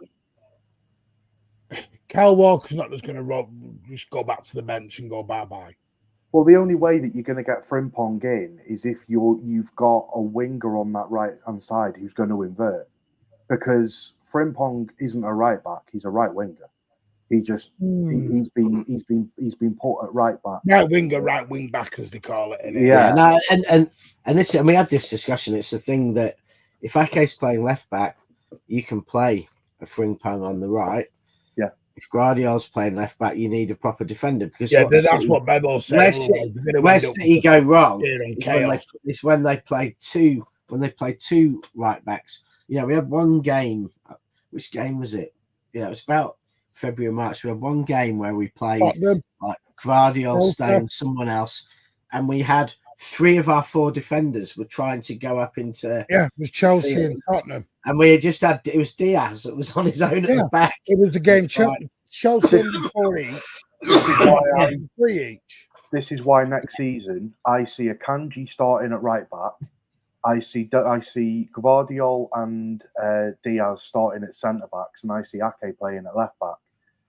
Kyle Walker's not just going to just go back to the bench and go bye-bye. Well, the only way that you're going to get Frimpong in is if you've got a winger on that right-hand side who's going to invert, because Frimpong isn't a right back; he's a right winger. He just he's been put at right back, right winger, right wing back, as they call it. Yeah, no, and this, and we had this discussion. It's the thing that if Ake's playing left back, you can play a Frimpong on the right. If Guardiola's playing left back, you need a proper defender, because that's what Bebo's saying. Where City go wrong is when they play two right backs. You know, we had one game. Which game was it? You know, it was about February or March. We had one game where we played like Guardiola, staying someone else, and we had 3 of our 4 defenders were trying to go up into it was Chelsea and Tottenham. And we just had it was Diaz that was on his own at the back. It was the game Chelsea and 4 each. 3 each. This is why next season I see a Kanji starting at right back, I see Gvardiol and Diaz starting at centre backs, and I see Ake playing at left back.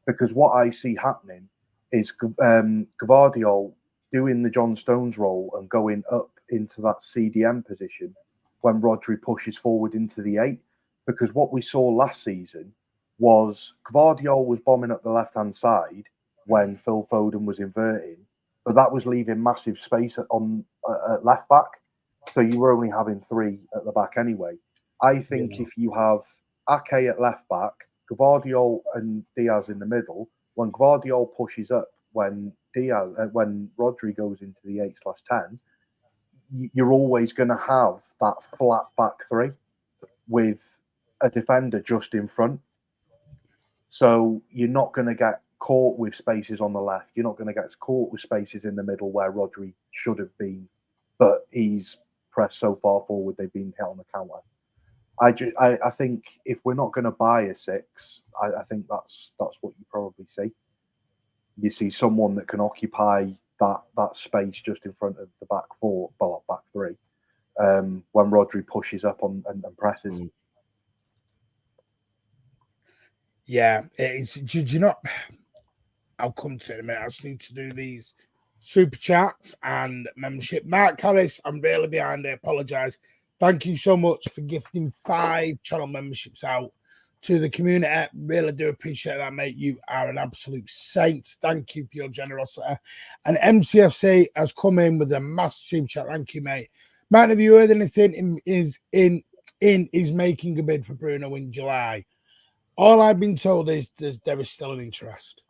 Because what I see happening is Gvardiol doing the John Stones role and going up into that CDM position when Rodri pushes forward into the 8. Because what we saw last season was Gvardiol was bombing up the left-hand side when Phil Foden was inverting, but that was leaving massive space at left back. So you were only having 3 at the back anyway. I think if you have Ake at left back, Gvardiol and Diaz in the middle, when Gvardiol pushes up, when Rodri goes into the 8/10, you're always going to have that flat back 3 with a defender just in front. So you're not going to get caught with spaces on the left. You're not going to get caught with spaces in the middle where Rodri should have been, but he's pressed so far forward they've been hit on the counter. I think if we're not going to buy a 6, I think that's what you probably see. You see someone that can occupy that space just in front of the back 4, well, back 3, when Rodri pushes up and presses. Yeah, it's. Do you not? I'll come to it in a minute. I just need to do these super chats and membership. Mark Harris, I'm really behind. I apologize. Thank you so much for gifting 5 channel memberships out to the community. Really do appreciate that, mate. You are an absolute saint. Thank you for your generosity. And MCFC has come in with a massive super chat. Thank you, mate. Man, have you heard anything? Is making a bid for Bruno in July? All I've been told is there is still an interest.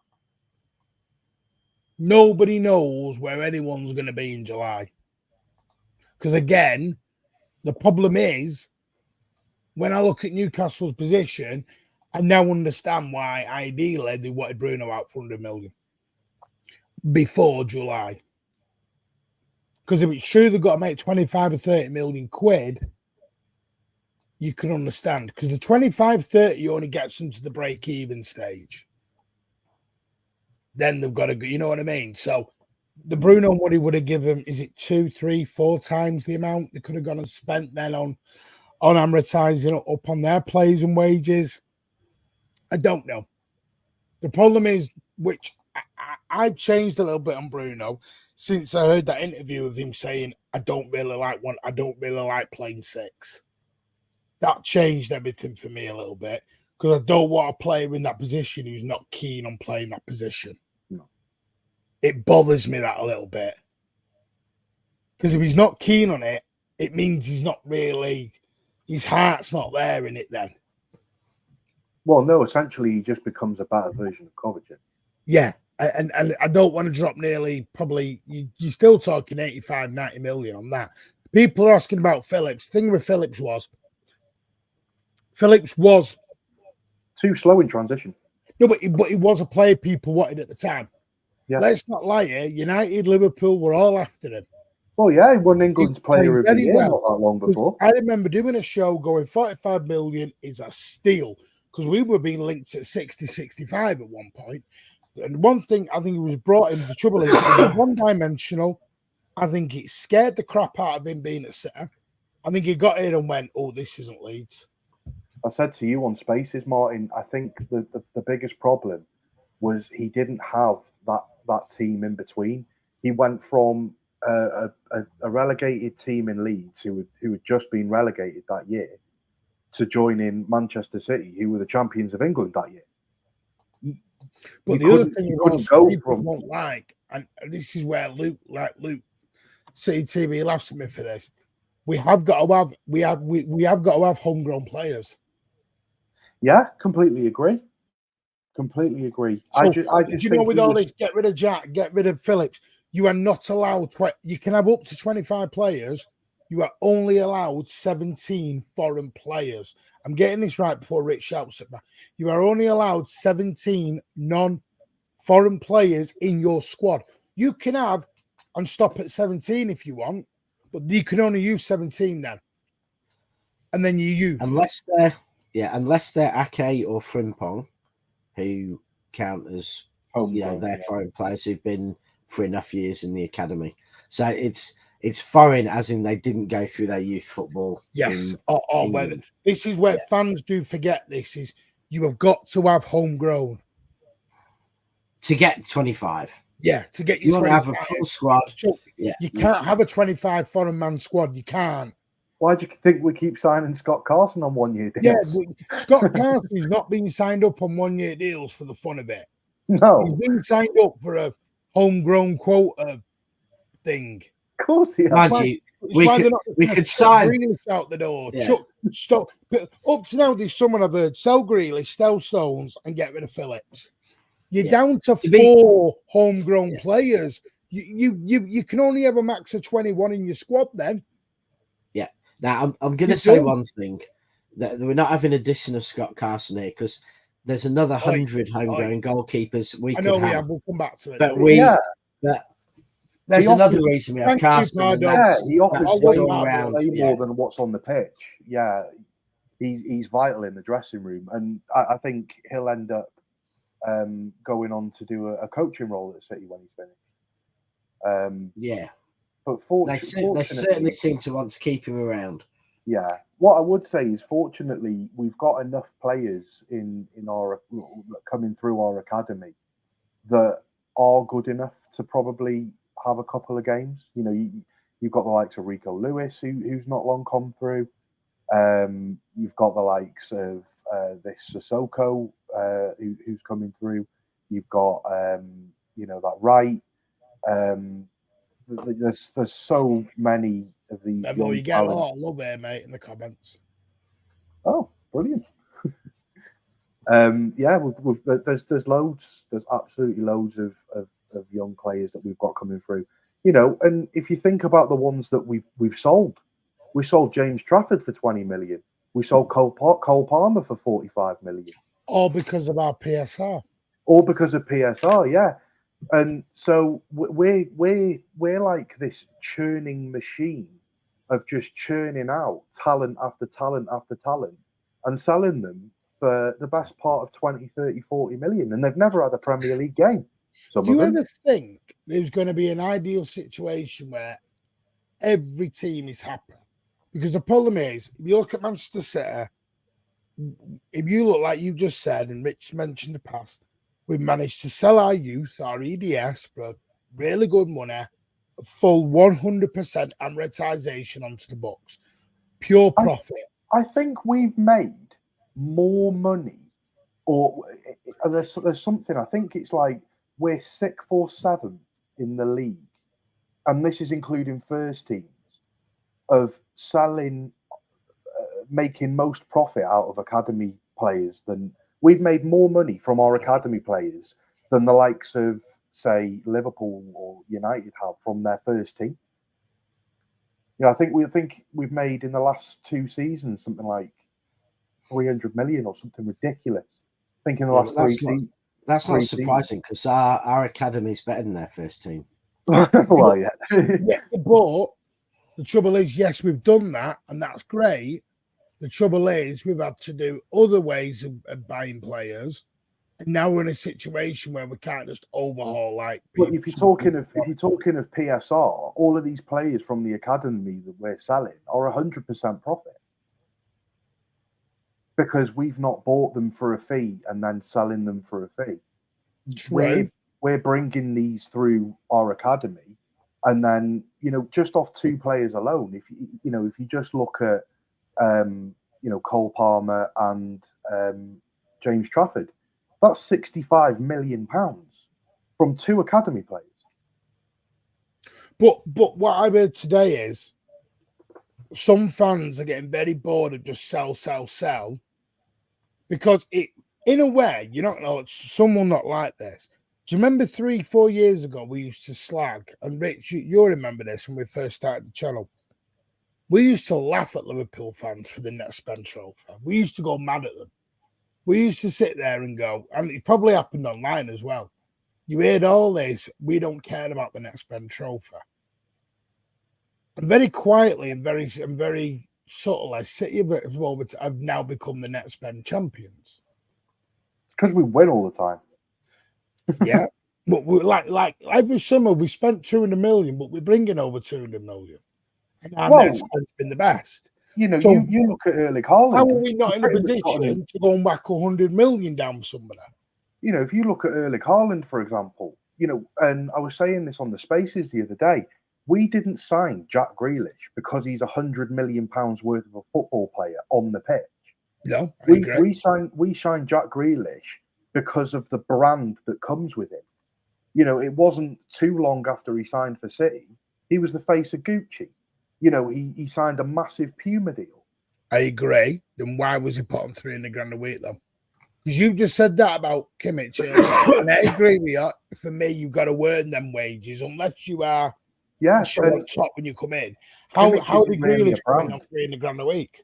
Nobody knows where anyone's going to be in July. Because again, the problem is, when I look at Newcastle's position, I now understand why ideally they wanted Bruno out for 100 million before July. Because if it's true they've got to make 25 or 30 million quid, you can understand. Because the 25-30 only gets them to the break-even stage. Then they've got to go, you know what I mean? So the Bruno money would have given, is it 2, 3, 4 times the amount they could have gone and spent then on amortizing up on their plays and wages? I don't know. The problem is, which I've changed a little bit on Bruno since I heard that interview of him saying, I don't really like playing 6. That changed everything for me a little bit, because I don't want a player in that position who's not keen on playing that position. No. It bothers me that a little bit. Because if he's not keen on it, it means he's not really, his heart's not there in it then. Well, no, essentially he just becomes a better version of Kovacic. Yeah, and I don't want to drop nearly, probably, you're still talking 85, 90 million on that. People are asking about Phillips. The thing with Phillips was too slow in transition. No, but he was a player people wanted at the time. Yeah. Let's not lie here. United, Liverpool were all after him. Well, yeah, he won England's Player of the Year not that long before. I remember doing a show going 45 million is a steal, because we were being linked at 60, 65 at one point. And one thing I think he was brought in, the trouble is he was one-dimensional. I think it scared the crap out of him being at City. I think he got in and went, oh, this isn't Leeds. I said to you on Spaces, Martin, I think the biggest problem was he didn't have that team in between. He went from a relegated team in Leeds who had just been relegated that year to joining Manchester City, who were the champions of England that year. But the other thing was, people won't like, and this is where Luke City TV laughs at me for this. We have got to have homegrown players. Yeah, completely agree. Completely agree. So, you know, with all this, get rid of Jack, get rid of Phillips. You are not allowed. You can have up to 25 players. You are only allowed 17 foreign players. I'm getting this right before Rich shouts at me. You are only allowed 17 non-foreign players in your squad. You can have and stop at 17 if you want, but you can only use 17 then. And then you use. Unless they're Ake or Frimpong, who count as they're foreign players who've been for enough years in the academy. So it's it's foreign, as in they didn't go through their youth football. Yes. England. This is where fans do forget this is you have got to have homegrown. To get 25. Yeah, to get You your want to have a 25. full squad. So you can't have a 25 foreign man squad. You can't. Why do you think we keep signing Scott Carson on 1-year deals? Yeah, Scott Carson's not being signed up on 1-year deals for the fun of it. No. He's been signed up for a homegrown quota thing. Of course he has. Mind you, we could sign Grealish out the door. Yeah. Chuck, stop. But up to now, there's someone I've heard sell Grealish, sell Stones, and get rid of Phillips. You're down to 4 homegrown players. You can only have a max of 21 in your squad then. Yeah. Now I'm going to say one thing, that we're not having a dissing of Scott Carson here, because there's another 100 homegrown goalkeepers we could have. We'll come back to it. But there's another reason we have Carson. He offers way more than what's on the pitch. Yeah, he's vital in the dressing room, and I think he'll end up going on to do a coaching role at City when he's finished. But they certainly seem to want to keep him around. Yeah, what I would say is, fortunately, we've got enough players in our coming through our academy that are good enough to probably have a couple of games. You know, you've got the likes of Rico Lewis, who's not long come through. You've got the likes of this Sissoko, who's coming through. You've got that Wright. There's so many of these. You get a lot of love here, mate, in the comments. Oh, brilliant! There's loads. There's absolutely loads of young players that we've got coming through. You know, and if you think about the ones that we've sold, we sold James Trafford for 20 million. We sold Cole Palmer for 45 million. All because of our PSR. All because of PSR, yeah. And so we're like this churning machine of just churning out talent after talent after talent and selling them for the best part of 20, 30, 40 million. And they've never had a Premier League game. Do you ever think there's going to be an ideal situation where every team is happy? Because the problem is, if you look at Manchester City, if you look like you just said, and Rich mentioned the past, we've managed to sell our youth, our EDS, for really good money, full 100% amortization onto the books, pure profit. I think we've made more money, or there's something. I think it's like we're 6th or 7th in the league, and this is including first teams, of selling, making most profit out of academy players than. We've made more money from our academy players than the likes of, say, Liverpool or United have from their first team. You know, I think we've made in the last 2 seasons something like 300 million or something ridiculous. I think in the last 3 seasons. That's not surprising, because our academy is better than their first team. Well, yeah. But the trouble is, yes, we've done that, and that's great. The trouble is, we've had to do other ways of buying players, and now we're in a situation where we can't just overhaul like. But if you're talking of PSR, all of these players from the academy that we're selling are 100% profit, because we've not bought them for a fee and then selling them for a fee. We're bringing these through our academy, and then just off 2 players alone. If you just look at Cole Palmer and James Trafford, that's £65 million from 2 academy players. But what I've heard today is some fans are getting very bored of just sell, because it, in a way, some will not like this. Do you remember 3-4 years ago we used to slag, and Rich, you'll remember this when we first started the channel. We used to laugh at Liverpool fans for the net spend trophy. We used to go mad at them. We used to sit there and go, and it probably happened online as well. You heard all this, we don't care about the net spend trophy. And very quietly and very subtly, City have now become the net spend champions. Because we win all the time. Yeah. But we like every summer we spent 200 million, but we're bringing over 200 million, and our net spend's been the best. You know, So you look at Erling Haaland. How are we not in a position to go and whack 100 million down somebody? You know, if you look at Erling Haaland, for example, you know, and I was saying this on the Spaces the other day, we didn't sign Jack Grealish because he's £100 million worth of a football player on the pitch. No, we signed Jack Grealish because of the brand that comes with him. You know, it wasn't too long after he signed for City, he was the face of Gucci. You know, he signed a massive Puma deal. I agree. Then why was he put on £300,000 a week though? Because you just said that about Kimmich, and I agree with you. For me, you've got to earn them wages unless you are on top when you come in. How did Grealish come in on £300,000 a week?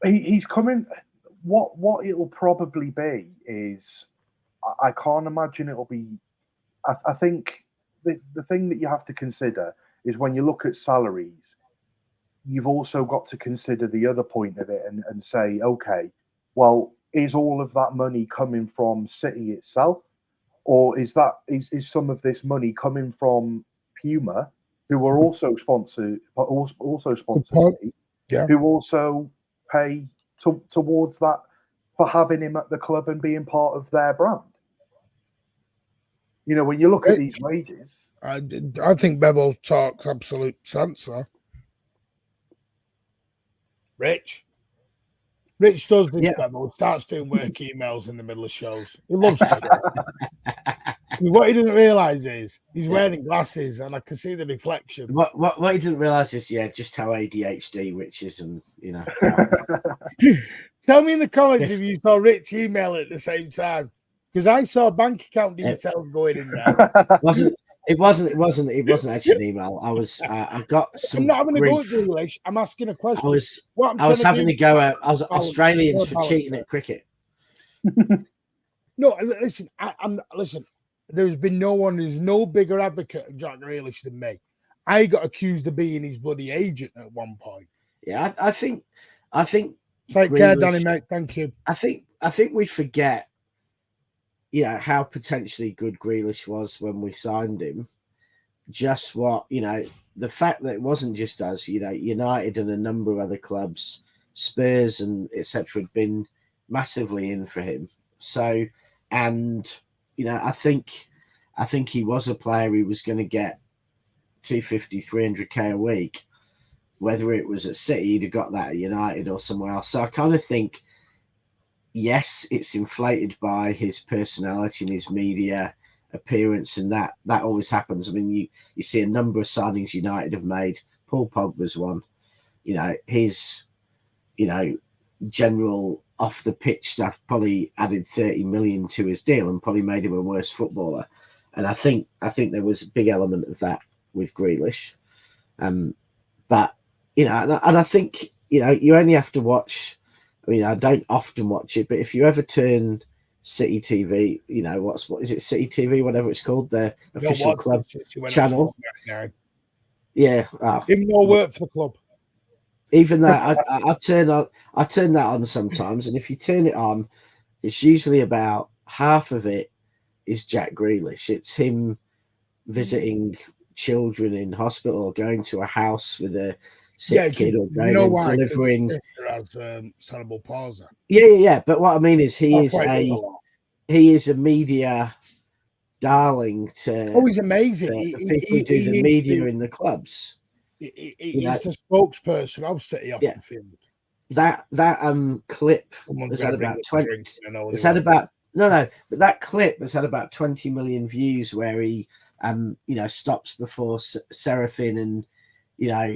He's coming. What it'll probably be is, I can't imagine it'll be. I think the thing that you have to consider is when you look at salaries, you've also got to consider the other point of it and say, okay, well, is all of that money coming from City itself, or is some of this money coming from Puma, who are also sponsored City, who also pay towards that for having him at the club and being part of their brand? You know, when you look at these wages, I think Bevel talks absolute sense there. Rich does this. Bevel starts doing work emails in the middle of shows. He loves it. What he didn't realise is he's wearing glasses, and I can see the reflection. What he didn't realise is just how ADHD Rich is, and you know. Tell me in the comments if you saw Rich email at the same time, because I saw bank account details going in there. It wasn't actually an email. I got some. I'm not having grief. a go at Grealish. I'm asking a question. I was having a go at Australians for cheating at cricket. No, listen. Listen. There's been no one who's no bigger advocate of Jack Grealish than me. I got accused of being his bloody agent at one point. Yeah, I think. Take care, Danny, mate. Thank you. I think we forget, you know, how potentially good Grealish was when we signed him. Just what, you know, the fact that it wasn't just us, you know, United and a number of other clubs, Spurs and etc. had been massively in for him. So, and you know, I think he was a player who was going to get 250, 300k a week. Whether it was at City, he'd have got that at United or somewhere else. So I kind of think, yes, it's inflated by his personality and his media appearance, and that always happens. I mean, you see a number of signings United have made. Paul Pogba's one. You know, his, you know, general off the pitch stuff probably added 30 million to his deal and probably made him a worse footballer. And I think there was a big element of that with Grealish. But you know, and I think, you know, you only have to watch. I mean, I don't often watch it, but if you ever turn City TV, you know, what is it, City TV, whatever it's called, their official club channel. Yeah, even more work for the club. Even that, I turn that on sometimes, and if you turn it on, it's usually about half of it is Jack Grealish. It's him visiting children in hospital, or going to a house with a sick kid, or going and delivering. Has cerebral palsy. Yeah. But what I mean is, he is a media darling to. Oh, he's amazing. People who do the media in the clubs. He's the spokesperson of City off the field. That clip has had about 20. It's had about but that clip has had about 20 million views, where he you know, stops before Seraphine and, you know,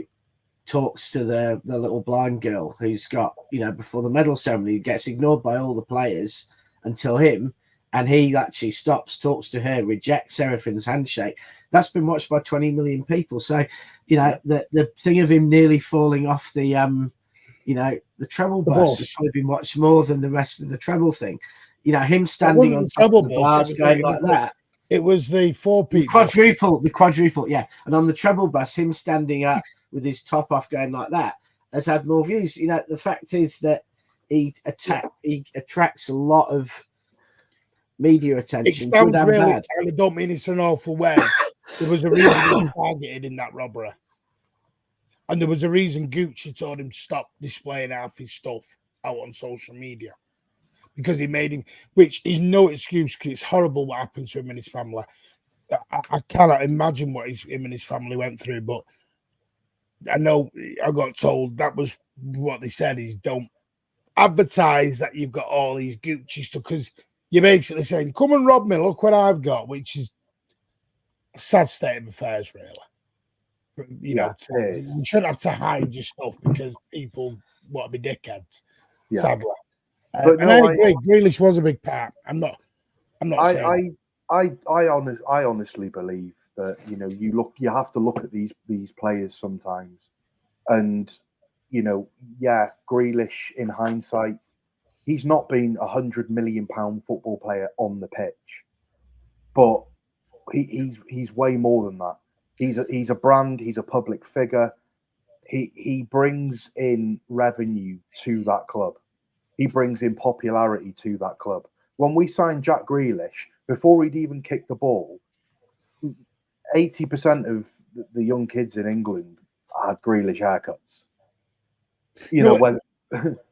talks to the little blind girl who's got, you know, before the medal ceremony, gets ignored by all the players until him, and he actually stops, talks to her, rejects Seraphine's handshake. That's been watched by 20 million people. So, you know, the thing of him nearly falling off the you know, the treble bus has probably been watched more than the rest of the treble thing. You know, him standing on top of the bars going like that. It was the four people. The quadruple, yeah. And on the treble bus, him standing up with his top off going like that has had more views. You know, the fact is that he attracts a lot of media It attention, good sounds and really, bad. and I don't mean it's an awful way. There was a reason he was targeted in that robbery. And there was a reason Gucci told him to stop displaying half his stuff out on social media. Because he made him, which is no excuse, because it's horrible what happened to him and his family. I cannot imagine what him and his family went through, but I know I got told that was what they said is don't advertise that you've got all these Gucci stuff, because you're basically saying, come and rob me, look what I've got, which is a sad state of affairs, really. You know, you shouldn't have to hide your stuff because people want to be dickheads, sadly. But and I agree, Grealish was a big part. I'm not saying I honestly believe that, you know, you have to look at these players sometimes, and, you know, Grealish in hindsight, he's not been £100 million football player on the pitch, but he's way more than that. He's a brand. He's a public figure. He brings in revenue to that club. He brings in popularity to that club. When we signed Jack Grealish, before he'd even kicked the ball, 80% of the young kids in England had Grealish haircuts. You know, when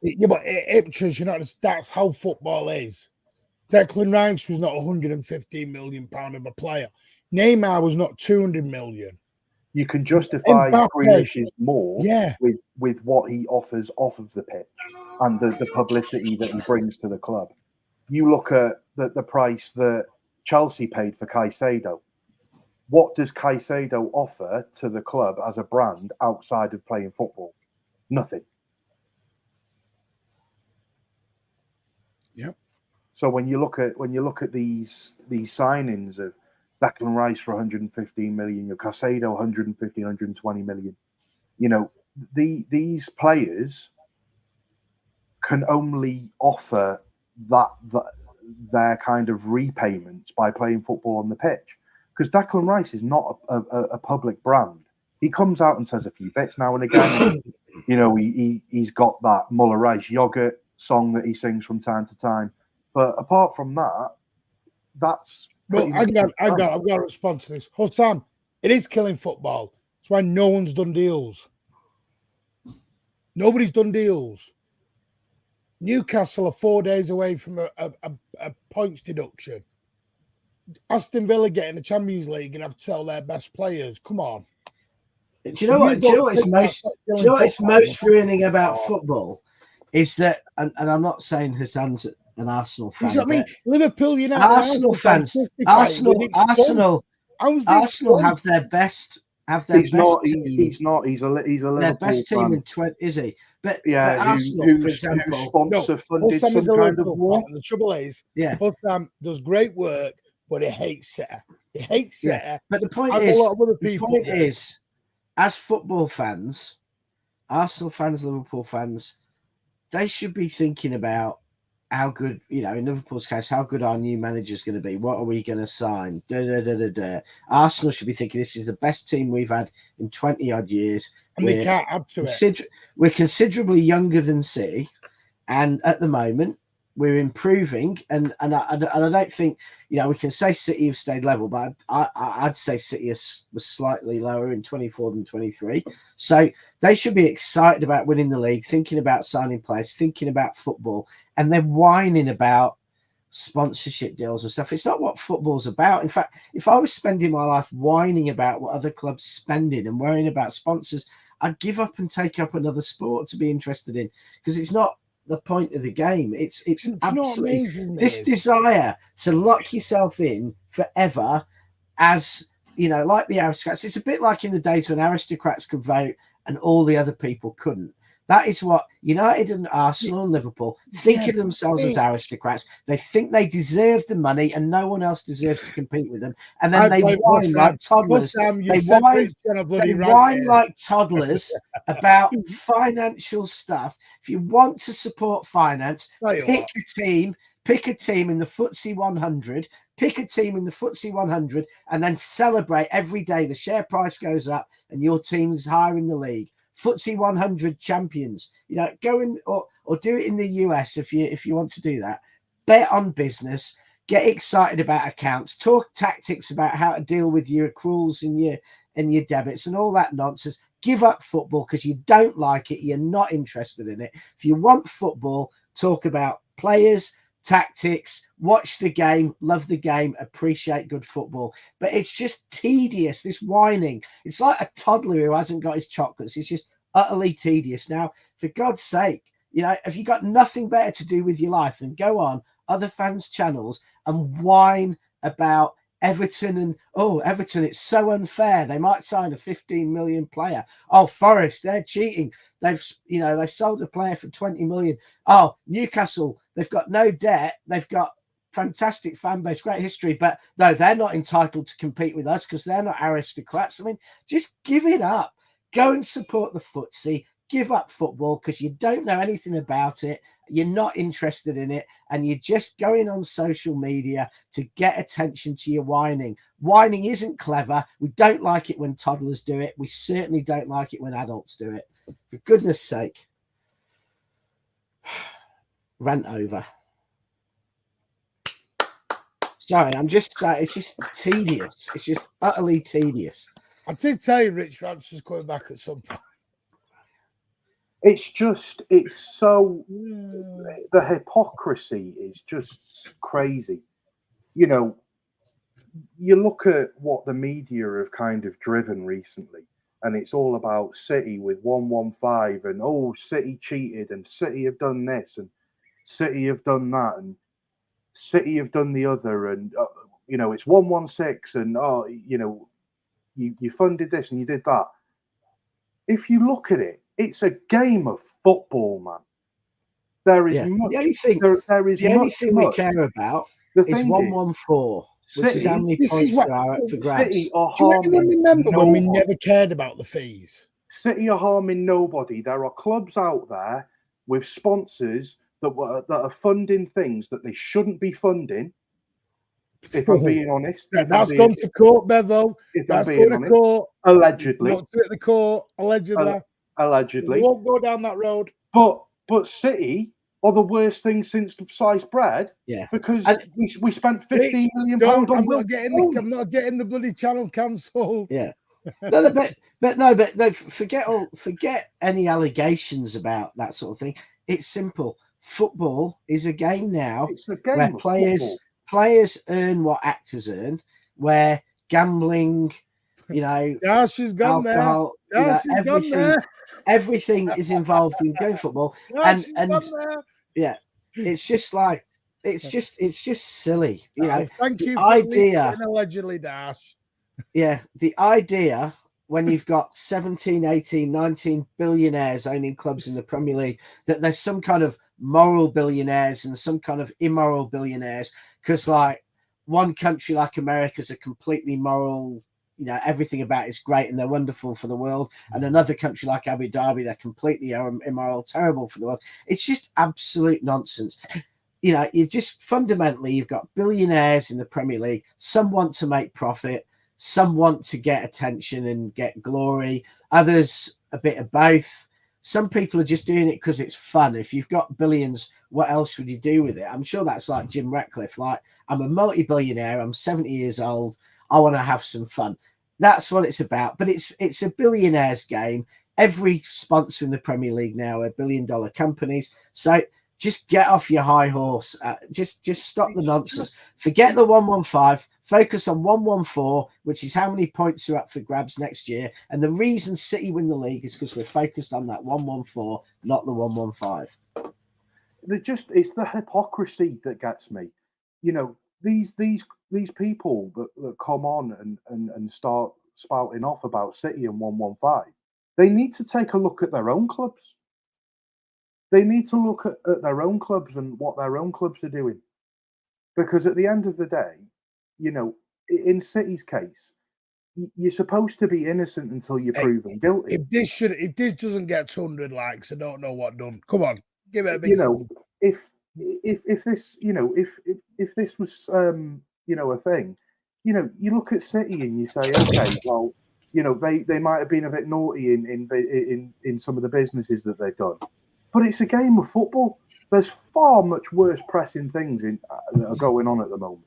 yeah, but Ipswich, you know, that's how football is. Declan Rice was not £115 million of a player. Neymar was not 200 million. You can justify Grealish's more with what he offers off of the pitch and the publicity that he brings to the club. You look at the price that Chelsea paid for Caicedo. What does Caicedo offer to the club as a brand outside of playing football? Nothing. Yep. So when you look at these signings of Declan Rice for 115 million, your Caicedo 150, 120 million, you know, these players can only offer that their kind of repayments by playing football on the pitch. Because Declan Rice is not a public brand. He comes out and says a few bits now and again. You know, he's got that Muller Rice yogurt song that he sings from time to time. But apart from that, that's... Well, I've got to respond to this. Sam, it is killing football. That's why no one's done deals. Nobody's done deals. Newcastle are 4 days away from a points deduction. Aston Villa getting the Champions League and have to sell their best players. Come on. Do you know what's most ruining about football is that, and I'm not saying Hassan's an Arsenal fan. I mean, Liverpool, you know, Arsenal fans, Arsenal have their best. He's not. He's a Liverpool their best team fan. In 20, is he? But Arsenal, for example, sponsor-funded some kind of war. The trouble is, Sam does great work, but he hates City. He hates City. But the point is, as football fans, Arsenal fans, Liverpool fans, they should be thinking about how good, you know, in Liverpool's case, how good our new manager is going to be. What are we going to sign? Arsenal should be thinking this is the best team we've had in 20-odd years. And they can't add to it. We're considerably younger than City. And at the moment, we're improving. And I don't think, you know, we can say City have stayed level, but I'd say City was slightly lower in 24 than 23. So they should be excited about winning the league, thinking about signing players, thinking about football, and then whining about sponsorship deals and stuff. It's not what football's about. In fact, if I was spending my life whining about what other clubs spending and worrying about sponsors, I'd give up and take up another sport to be interested in, because it's not the point of the game. It's absolutely this desire to lock yourself in forever, as you know, like the aristocrats. It's a bit like in the days when aristocrats could vote and all the other people couldn't. That is what United and Arsenal and Liverpool think of themselves as aristocrats. They think they deserve the money and no one else deserves to compete with them. And then they whine like toddlers. They whine like toddlers about financial stuff. If you want to support finance, pick a team in the FTSE 100, and then celebrate every day the share price goes up and your team's higher in the league. FTSE 100 champions, you know, go in or do it in the US if you want to do that. Bet on business, get excited about accounts, talk tactics about how to deal with your accruals and your debits and all that nonsense. Give up football because you don't like it. You're not interested in it. If you want football, talk about players, tactics, watch the game, love the game, appreciate good football. But it's just tedious, this whining. It's like a toddler who hasn't got his chocolates. It's just utterly tedious. Now, for God's sake, you know, if you've got nothing better to do with your life, then go on other fans' channels and whine about Everton and Everton, it's so unfair. They might sign a 15 million player. Oh, Forest, they're cheating. They've sold a player for 20 million. Oh, Newcastle, they've got no debt. They've got fantastic fan base, great history, but no, they're not entitled to compete with us because they're not aristocrats. I mean, just give it up. Go and support the footsie. Give up football because you don't know anything about it. You're not interested in it. And you're just going on social media to get attention to your whining. Whining isn't clever. We don't like it when toddlers do it. We certainly don't like it when adults do it. For goodness sake. Rant over. Sorry, I'm just saying, it's just tedious. It's just utterly tedious. I did tell you Rich Rants is coming back at some point. It's so, the hypocrisy is just crazy. You know, you look at what the media have kind of driven recently, and it's all about City with 115 and, oh, City cheated and City have done this and City have done that and City have done the other. And, you know, it's 116 and, oh, you know, you funded this and you did that. If you look at it, it's a game of football, man. There is much. The only thing, there is the only thing we care about is 114, which is how many points there are up for grabs. Do you remember when we never cared about the fees? City are harming nobody. There are clubs out there with sponsors that are funding things that they shouldn't be funding. If I'm being honest, that's gone to court, Bevo. That's going to court. Allegedly, not to the court. Allegedly. Allegedly, we won't go down that road. But City are the worst thing since sliced bread. Yeah, because we spent 15 million pounds on. I'm not getting the bloody channel cancelled. Yeah, but forget any allegations about that sort of thing. It's simple. Football is a game now. It's a game where players earn what actors earn. Where gambling, you know, alcohol, everything is involved in game football, and it's just like it's just silly, you know. Thank you. Idea, allegedly, Dash. Yeah, the idea when you've got 17, 18, 19 billionaires owning clubs in the Premier League that there's some kind of moral billionaires and some kind of immoral billionaires, because like one country like America is a completely moral, you know, everything about it's great and they're wonderful for the world. And another country like Abu Dhabi, they're completely immoral, terrible for the world. It's just absolute nonsense. You know, you've got billionaires in the Premier League. Some want to make profit. Some want to get attention and get glory. Others, a bit of both. Some people are just doing it because it's fun. If you've got billions, what else would you do with it? I'm sure that's like Jim Ratcliffe. Like, I'm a multi-billionaire. I'm 70 years old. I want to have some fun. That's what it's about. But it's a billionaire's game. Every sponsor in the Premier League now are billion-dollar companies. So just get off your high horse. Just stop the nonsense. Forget the 115. Focus on 114, which is how many points are up for grabs next year. And the reason City win the league is because we're focused on that 114, not the 115. It's the hypocrisy that gets me. You know, these people that come on and start spouting off about City and 115, they need to take a look at their own clubs. They need to look at their own clubs and what their own clubs are doing. Because at the end of the day, you know, in City's case, you're supposed to be innocent until you're proven guilty. If this doesn't get 200 likes, I don't know what done. Come on, give it a big. You know, if this, you know, if this was, you know, a thing, you know, you look at City and you say, okay, well, you know, they might have been a bit naughty in some of the businesses that they've done, but it's a game of football. there's far much worse pressing things that are going on at the moment.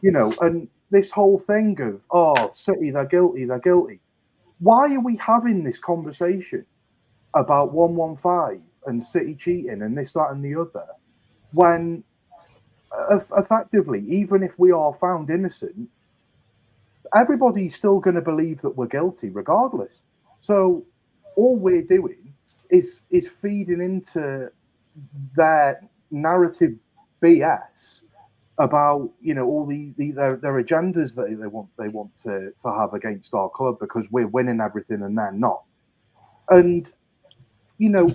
You know, and this whole thing of, oh, City, they're guilty, they're guilty. Why are we having this conversation about 115 and City cheating and this, that, and the other, when effectively, even if we are found innocent, everybody's still going to believe that we're guilty regardless. So all we're doing is feeding into their narrative BS about, you know, all their agendas that they want to have against our club because we're winning everything and they're not. And, you know,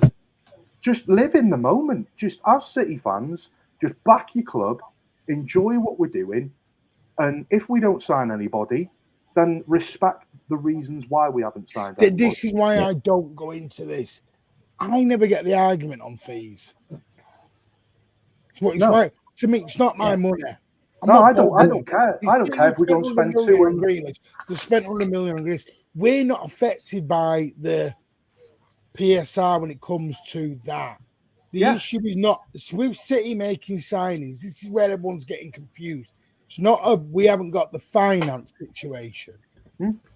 just live in the moment. Just as City fans, just back your club, enjoy what we're doing, and if we don't sign anybody, then respect the reasons why we haven't signed anybody. This is why I don't go into this. I never get the argument on fees. Why, to me, it's not my money. I don't care. I don't care if we don't spend 200 million. We spent 100 million on Grealish. We're not affected by the PSR when it comes to that. The issue is not with City making signings. This is where everyone's getting confused. It's not we haven't got the finance situation.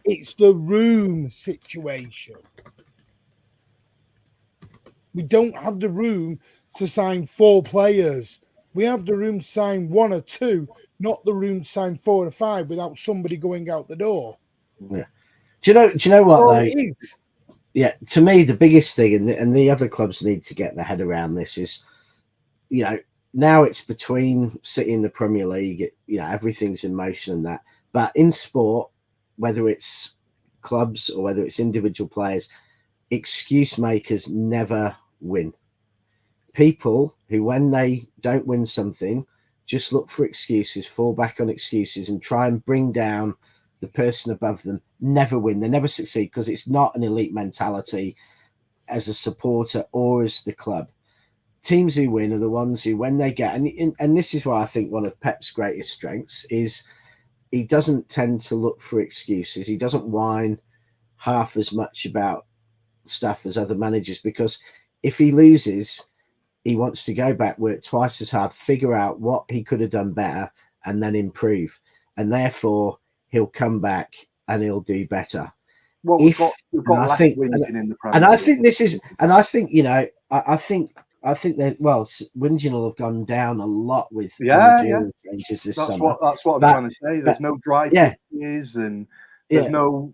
It's the room situation. We don't have the room to sign 4 players. We have the room to sign 1 or 2, not the room to sign 4 or 5 without somebody going out the door. Yeah. Do you know what So though? it is. Yeah, to me, the biggest thing, and the other clubs need to get their head around this, is, you know, now it's between City and the Premier League. You know, everything's in motion and that. But in sport, whether it's clubs or whether it's individual players, excuse makers never win. People who, when they don't win something, just look for excuses, fall back on excuses, and try and bring down the person above them, never win. They never succeed because it's not an elite mentality as a supporter or as the club. Teams who win are the ones who, when they get, and this is why I think one of Pep's greatest strengths is he doesn't tend to look for excuses. He doesn't whine half as much about stuff as other managers, because if he loses, he wants to go back, work twice as hard, figure out what he could have done better, and then improve. And therefore, he'll come back and he'll do better. Well, we've got less whinging in the Premier League. And I think this is, and I think, you know, I think that, well, whinging will have gone down a lot with managerial changes this summer. That's what I'm trying to say. There's no dry pitches and there's no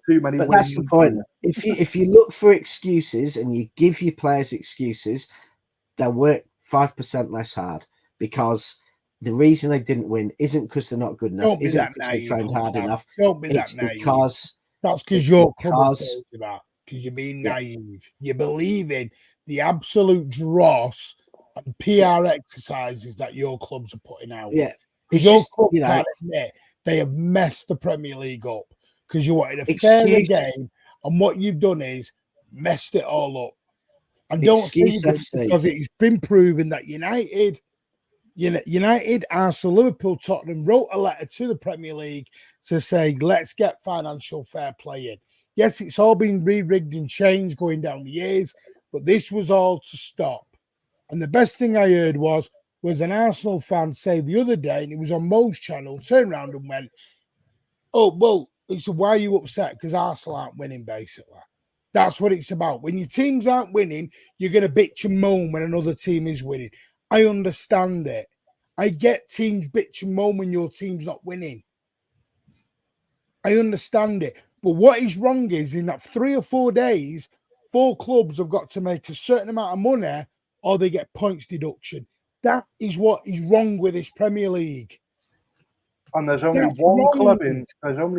too many. But that's the point. If you look for excuses and you give your players excuses, they'll work 5% less hard, because the reason they didn't win isn't because they're not good enough, isn't because they trained hard enough. It's because that's because you're because you're being naive. You believe in the absolute dross and PR exercises that your clubs are putting out. Yeah, because your club can't admit they have messed the Premier League up because you wanted a fairer game, and what you've done is messed it all up. And don't think it, because it's been proven that United, Arsenal, Liverpool, Tottenham wrote a letter to the Premier League to say, let's get financial fair play in. Yes, it's all been re-rigged and changed going down the years, but this was all to stop. And the best thing I heard was an Arsenal fan say the other day, and it was on Mo's channel, turned around and went, oh, well, he said, why are you upset? Because Arsenal aren't winning, basically. That's what it's about. When your teams aren't winning, you're going to bitch and moan when another team is winning. I understand it. I get teams bitch and moan when your team's not winning. I understand it. But what is wrong is in that 3 or 4 days, 4 clubs have got to make a certain amount of money or they get points deduction. That is what is wrong with this Premier League. And there's only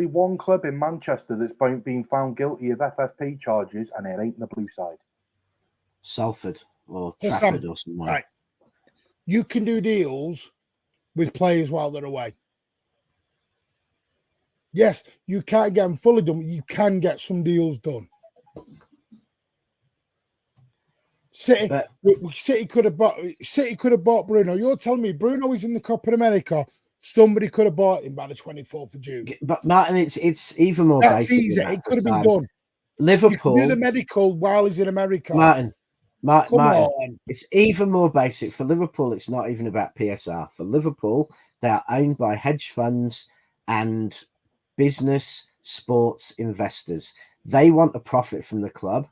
one club in Manchester that's been found guilty of FFP charges, and it ain't the blue side. Salford or Trafford or something. Right. You can do deals with players while they're away. Yes, you can't get them fully done, but you can get some deals done. City could have bought Bruno. You're telling me Bruno is in the Copa America. Somebody could have bought him by the 24th of June. But Martin, it's even more That's basic. easy. It could have been done. Liverpool You can do the medical while he's in America. Martin, Come Martin, on. it's even more basic. For Liverpool, it's not even about PSR. For Liverpool, they are owned by hedge funds and business sports investors. They want a profit from the club.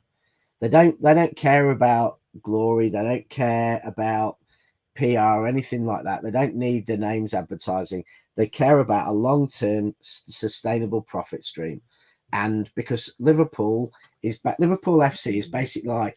They don't care about glory. They don't care about PR or anything like that. They don't need the names advertising. They care about a long-term sustainable profit stream. And because Liverpool FC is basically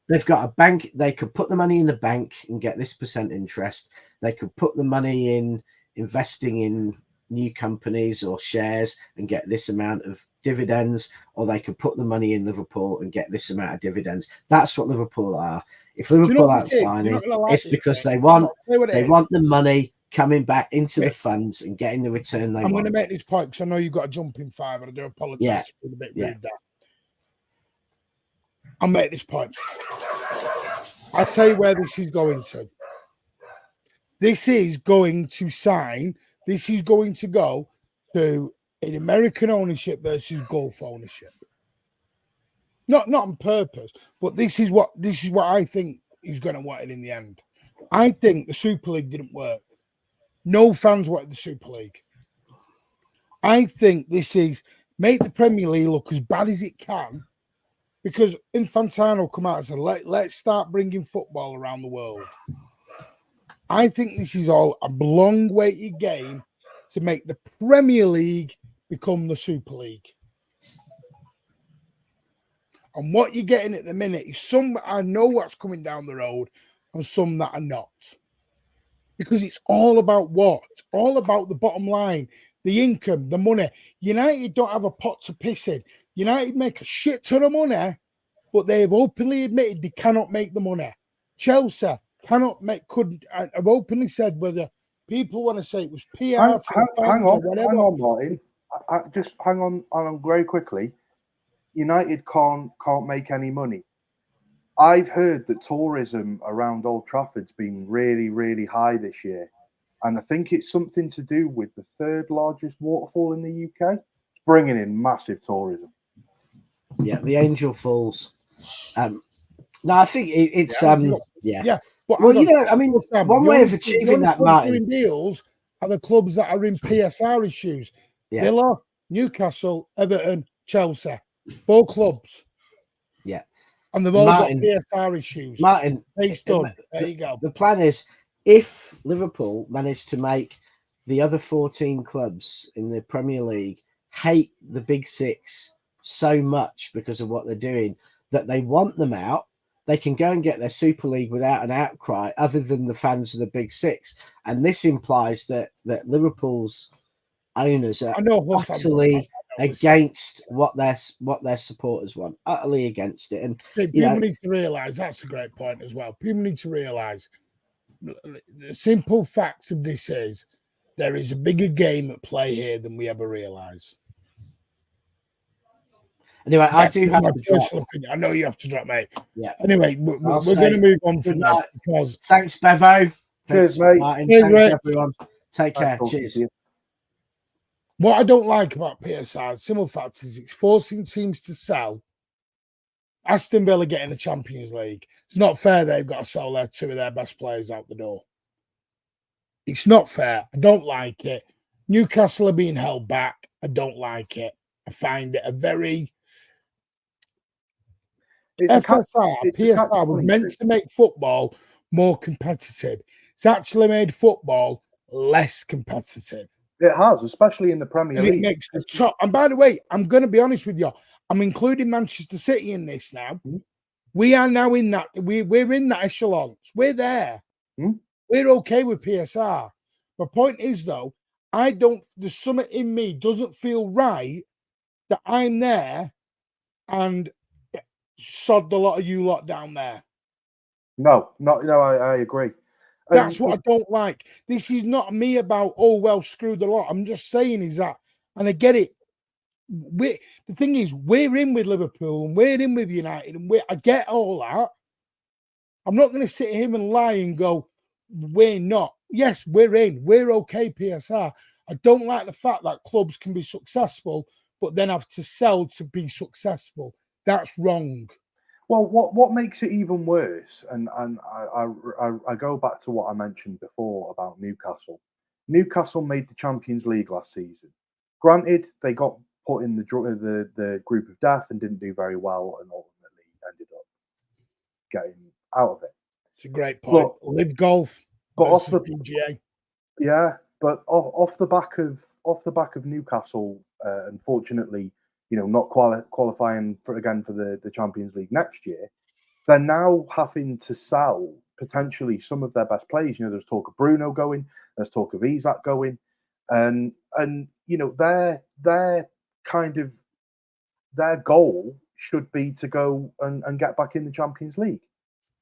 they've got a bank. They could put the money in the bank and get this % interest. They could put the money in investing in new companies or shares and get this amount of dividends, or they could put the money in Liverpool and get this amount of dividends. That's what Liverpool are. If Liverpool aren't signing, it's because they want the money coming back into the funds and getting the return they want. I'm going to make this point because I know you've got a jump in 5, and I do apologise for a bit rude there. I'll make this point. I'll tell you where this is going to. This is going to go to an American ownership versus Gulf ownership. Not on purpose, but this is what I think is going to want it in the end. I think the Super League didn't work. No fans wanted the Super League. I think this is make the Premier League look as bad as it can, because Infantino come out and said, let's start bringing football around the world. I think this is all a long-weighted game to make the Premier League become the Super League. And what you're getting at the minute is some I know what's coming down the road and some that are not. Because it's all about what? It's all about the bottom line, the income, the money. United don't have a pot to piss in. United make a shit ton of money, but they have openly admitted they cannot make the money. Chelsea have openly said whether people want to say it was PR hang on, Martin. Just hang on very quickly. United can't make any money. I've heard that tourism around Old Trafford's been really, really high this year. And I think it's something to do with the 3rd largest waterfall in the UK. It's bringing in massive tourism. Yeah, the Angel Falls. No, I think it's Yeah. Well, I mean, one way of achieving that, Martin, deals are the clubs that are in PSR issues. Yeah. Villa, Newcastle, Everton, Chelsea, 4 clubs. Yeah, and they've all got PSR issues. Martin, it's done. There you go. The plan is, if Liverpool manage to make the other 14 clubs in the Premier League hate the Big Six so much because of what they're doing that they want them out, they can go and get their Super League without an outcry other than the fans of the Big Six. And this implies that Liverpool's owners are utterly against what their supporters want, utterly against it. And people need to realise that's a great point as well. People need to realise the simple facts of this is there is a bigger game at play here than we ever realise. Anyway, I do have to drop. I know you have to drop, mate. Yeah. Anyway, we're going to move on from that because thanks, Bevo. Cheers, mate. Martin. Cheers, thanks, mate. everyone. Take care. Cheers. What I don't like about PSR, simple fact is it's forcing teams to sell. Aston Villa getting the Champions League. It's not fair they've got to sell 2 of their best players out the door. It's not fair. I don't like it. Newcastle are being held back. I don't like it. I find it a very... PSR was meant to make football more competitive. It's actually made football less competitive. It has, especially in the Premier League. It makes the top. And by the way, I'm going to be honest with you. I'm including Manchester City in this now. We are now in that. We're in that echelon. We're there. We're okay with PSR. My point is, though, there's something in me doesn't feel right that I'm there and sod a lot of you lot down there. No, I agree. That's what I don't like. This is not me about, screw the lot. I'm just saying is that, and I get it. The thing is, we're in with Liverpool and we're in with United, and I get all that. I'm not going to sit here and lie and go, we're not. Yes, we're in. We're okay, PSR. I don't like the fact that clubs can be successful, but then have to sell to be successful. That's wrong. Well, what makes it even worse, and I go back to what I mentioned before about Newcastle. Newcastle made the Champions League last season. Granted, they got put in the group of death and didn't do very well, and ultimately ended up getting out of it. It's a great point. Live golf, but off versus the PGA. yeah, but off the back of Newcastle, unfortunately, not qualifying for the Champions League next year. They're now having to sell potentially some of their best players. There's talk of Bruno going, there's talk of Isak going, and their kind of their goal should be to go and get back in the Champions League.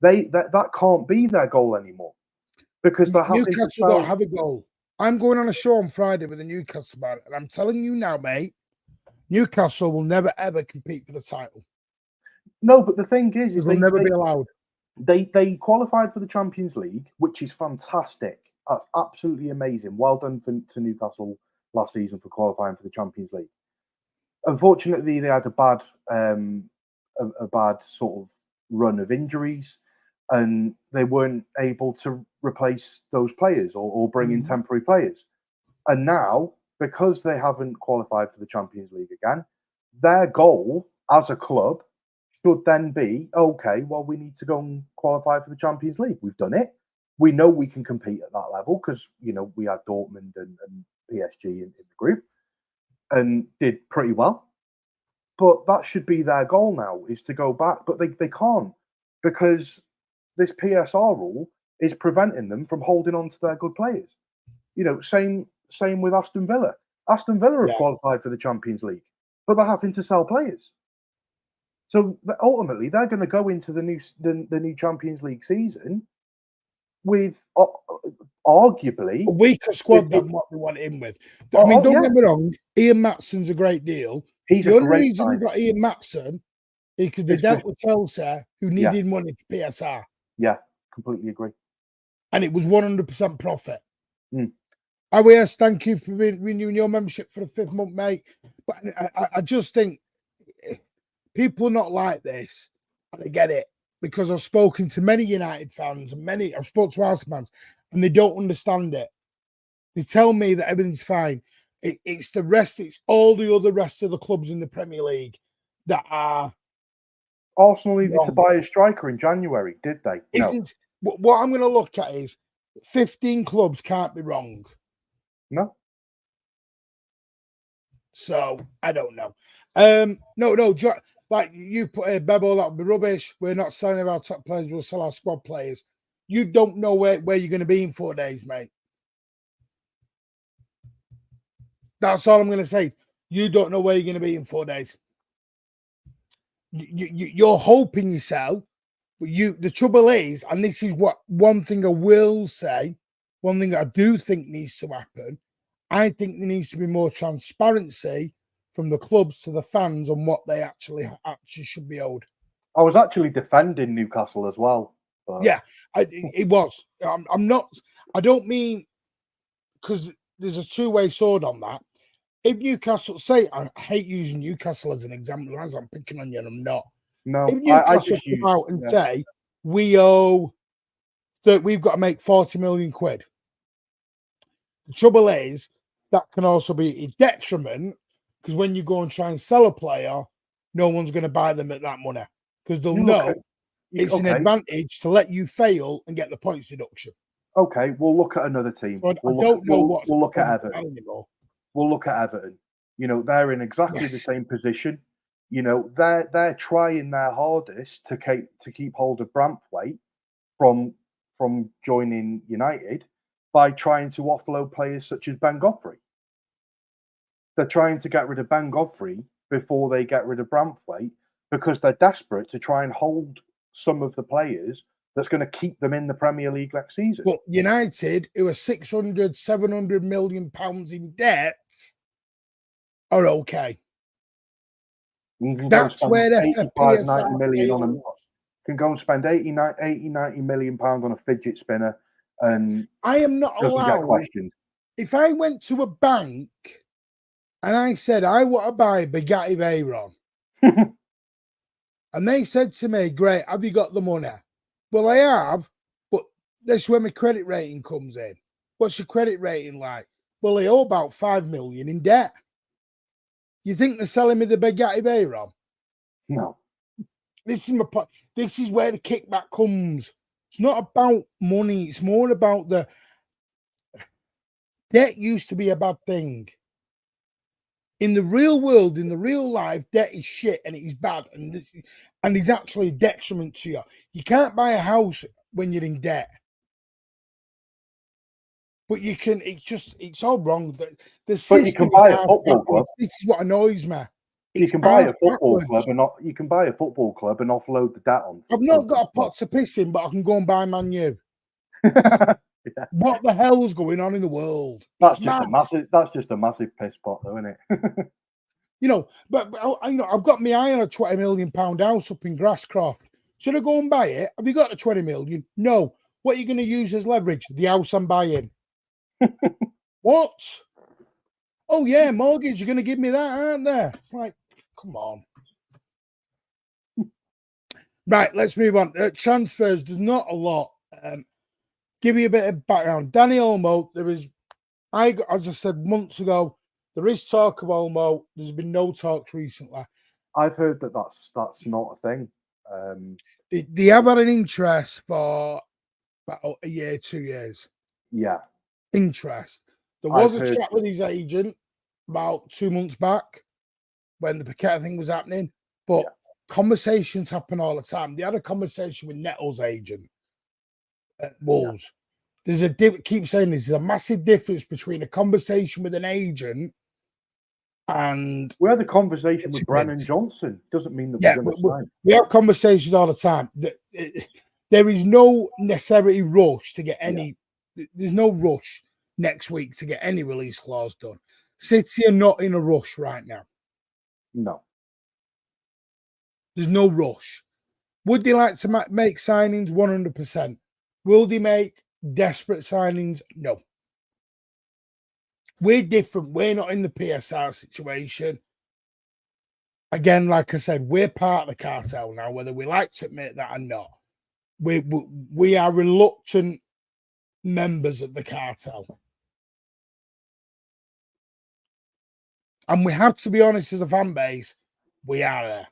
That can't be their goal anymore because they're having Newcastle to sell. don't have a goal. I'm going on a show on Friday with a Newcastle man, and I'm telling you now, mate, Newcastle will never ever compete for the title. No, but the thing is They'll never be allowed. They qualified for the Champions League, which is fantastic. That's absolutely amazing. Well done to Newcastle last season for qualifying for the Champions League. Unfortunately, they had a bad sort of run of injuries, and they weren't able to replace those players or bring in temporary players. And now, because they haven't qualified for the Champions League again, their goal as a club should then be, okay, well, we need to go and qualify for the Champions League. We've done it. We know we can compete at that level because, we had Dortmund and PSG in the group and did pretty well. But that should be their goal now, is to go back. But they can't, because this PSR rule is preventing them from holding on to their good players. Same with Aston Villa. Aston Villa have qualified for the Champions League, but they're having to sell players. So ultimately, they're going to go into the new Champions League season with arguably a weaker squad than what they went in with. I mean, don't get me wrong, Ian Matson's a great deal. He's the a only great reason signing. we got Ian Matson is because they dealt with Chelsea, who needed money for PSR. Yeah, completely agree. And it was 100% profit. Yes, thank you for renewing your membership for the 5th month, mate. But I just think people not like this, and I get it, because I've spoken to many United fans and I've spoken to Arsenal fans, and they don't understand it. They tell me that everything's fine. It's all the other rest of the clubs in the Premier League that are. Arsenal needed to buy a striker in January, did they? No. What I'm going to look at is 15 clubs can't be wrong. No. So I don't know. No. Like you put a Bebo, that would be rubbish. We're not selling our top players. We'll sell our squad players. You don't know where you're going to be in 4 days, mate. That's all I'm going to say. You don't know where you're going to be in 4 days. You're hoping you sell, but the trouble is, and this is what one thing I will say, one thing I do think needs to happen. I think there needs to be more transparency from the clubs to the fans on what they actually should be owed. I was actually defending Newcastle as well. But... Yeah, it was. I'm not. I don't mean, because there's a two-way sword on that. If Newcastle, I hate using Newcastle as an example, as I'm picking on you, and I'm not. No, if Newcastle come out and say we owe that we've got to make 40 million quid, the trouble is that can also be a detriment, because when you go and try and sell a player, no one's going to buy them at that money, because they'll know it's an advantage to let you fail and get the points deduction. Okay, we'll look at another team. So we'll look at Everton. We'll look at Everton. They're in exactly the same position. They're trying their hardest to keep hold of Branthwaite from joining United by trying to offload players such as Ben Godfrey. They're trying to get rid of Ben Godfrey before they get rid of Branthwaite, because they're desperate to try and hold some of the players that's going to keep them in the Premier League next season. But United, who are 600, 700 million pounds in debt, are okay. That's where 85, 90 million on them. Can go and spend 80, 90 million pounds on a fidget spinner, and I am not allowed. Get questioned. If I went to a bank and I said I want to buy Bugatti Veyron, And they said to me, great, have you got the money? Well, I have, but this is where my credit rating comes in. What's your credit rating like? Well, they owe about 5 million in debt. You think they're selling me the Bugatti Veyron? No. This is my point. This is where the kickback comes. It's not about money. It's more about the debt used to be a bad thing. In the real world, in the real life, debt is shit and it is bad and it's actually a detriment to you. You can't buy a house when you're in debt. But you can, it's all wrong. The system, you can buy a football club. This is what annoys me. You can buy a football club and not. You can buy a football club and offload the debt on. I've not got a pot to piss in, but I can go and buy Man U. Yeah. What the hell's going on in the world? That's just a massive piss pot, though, isn't it? You know, but I've got my eye on a £20 million house up in Grasscroft. Should I go and buy it? Have you got the 20 million? No. What are you going to use as leverage? The house I'm buying. What? Oh yeah, mortgage. You're going to give me that, aren't they? It's like, come on. Right, let's move on. Transfers. There's not a lot. Give you a bit of background. Danny Olmo. As I said months ago, there is talk of Olmo. There's been no talks recently. I've heard that's not a thing. They have had an interest for about a year, 2 years. Yeah. Interest. There was a chat with his agent about 2 months back when the Paqueta thing was happening, but conversations happen all the time. They had a conversation with Neto's agent at Wolves. There's keep saying there's a massive difference between a conversation with an agent and we had a conversation with Brennan Johnson. Doesn't mean that we're going to sign. We have conversations all the time. There is no necessary rush to get any. There's no rush next week to get any release clause done. City are not in a rush right now. No. There's no rush. Would they like to make signings? 100%. Will they make desperate signings? No. We're different. We're not in the PSR situation. Again, like I said, we're part of the cartel now, whether we like to admit that or not. We are reluctant members of the cartel. And we have to be honest as a fan base, we are there.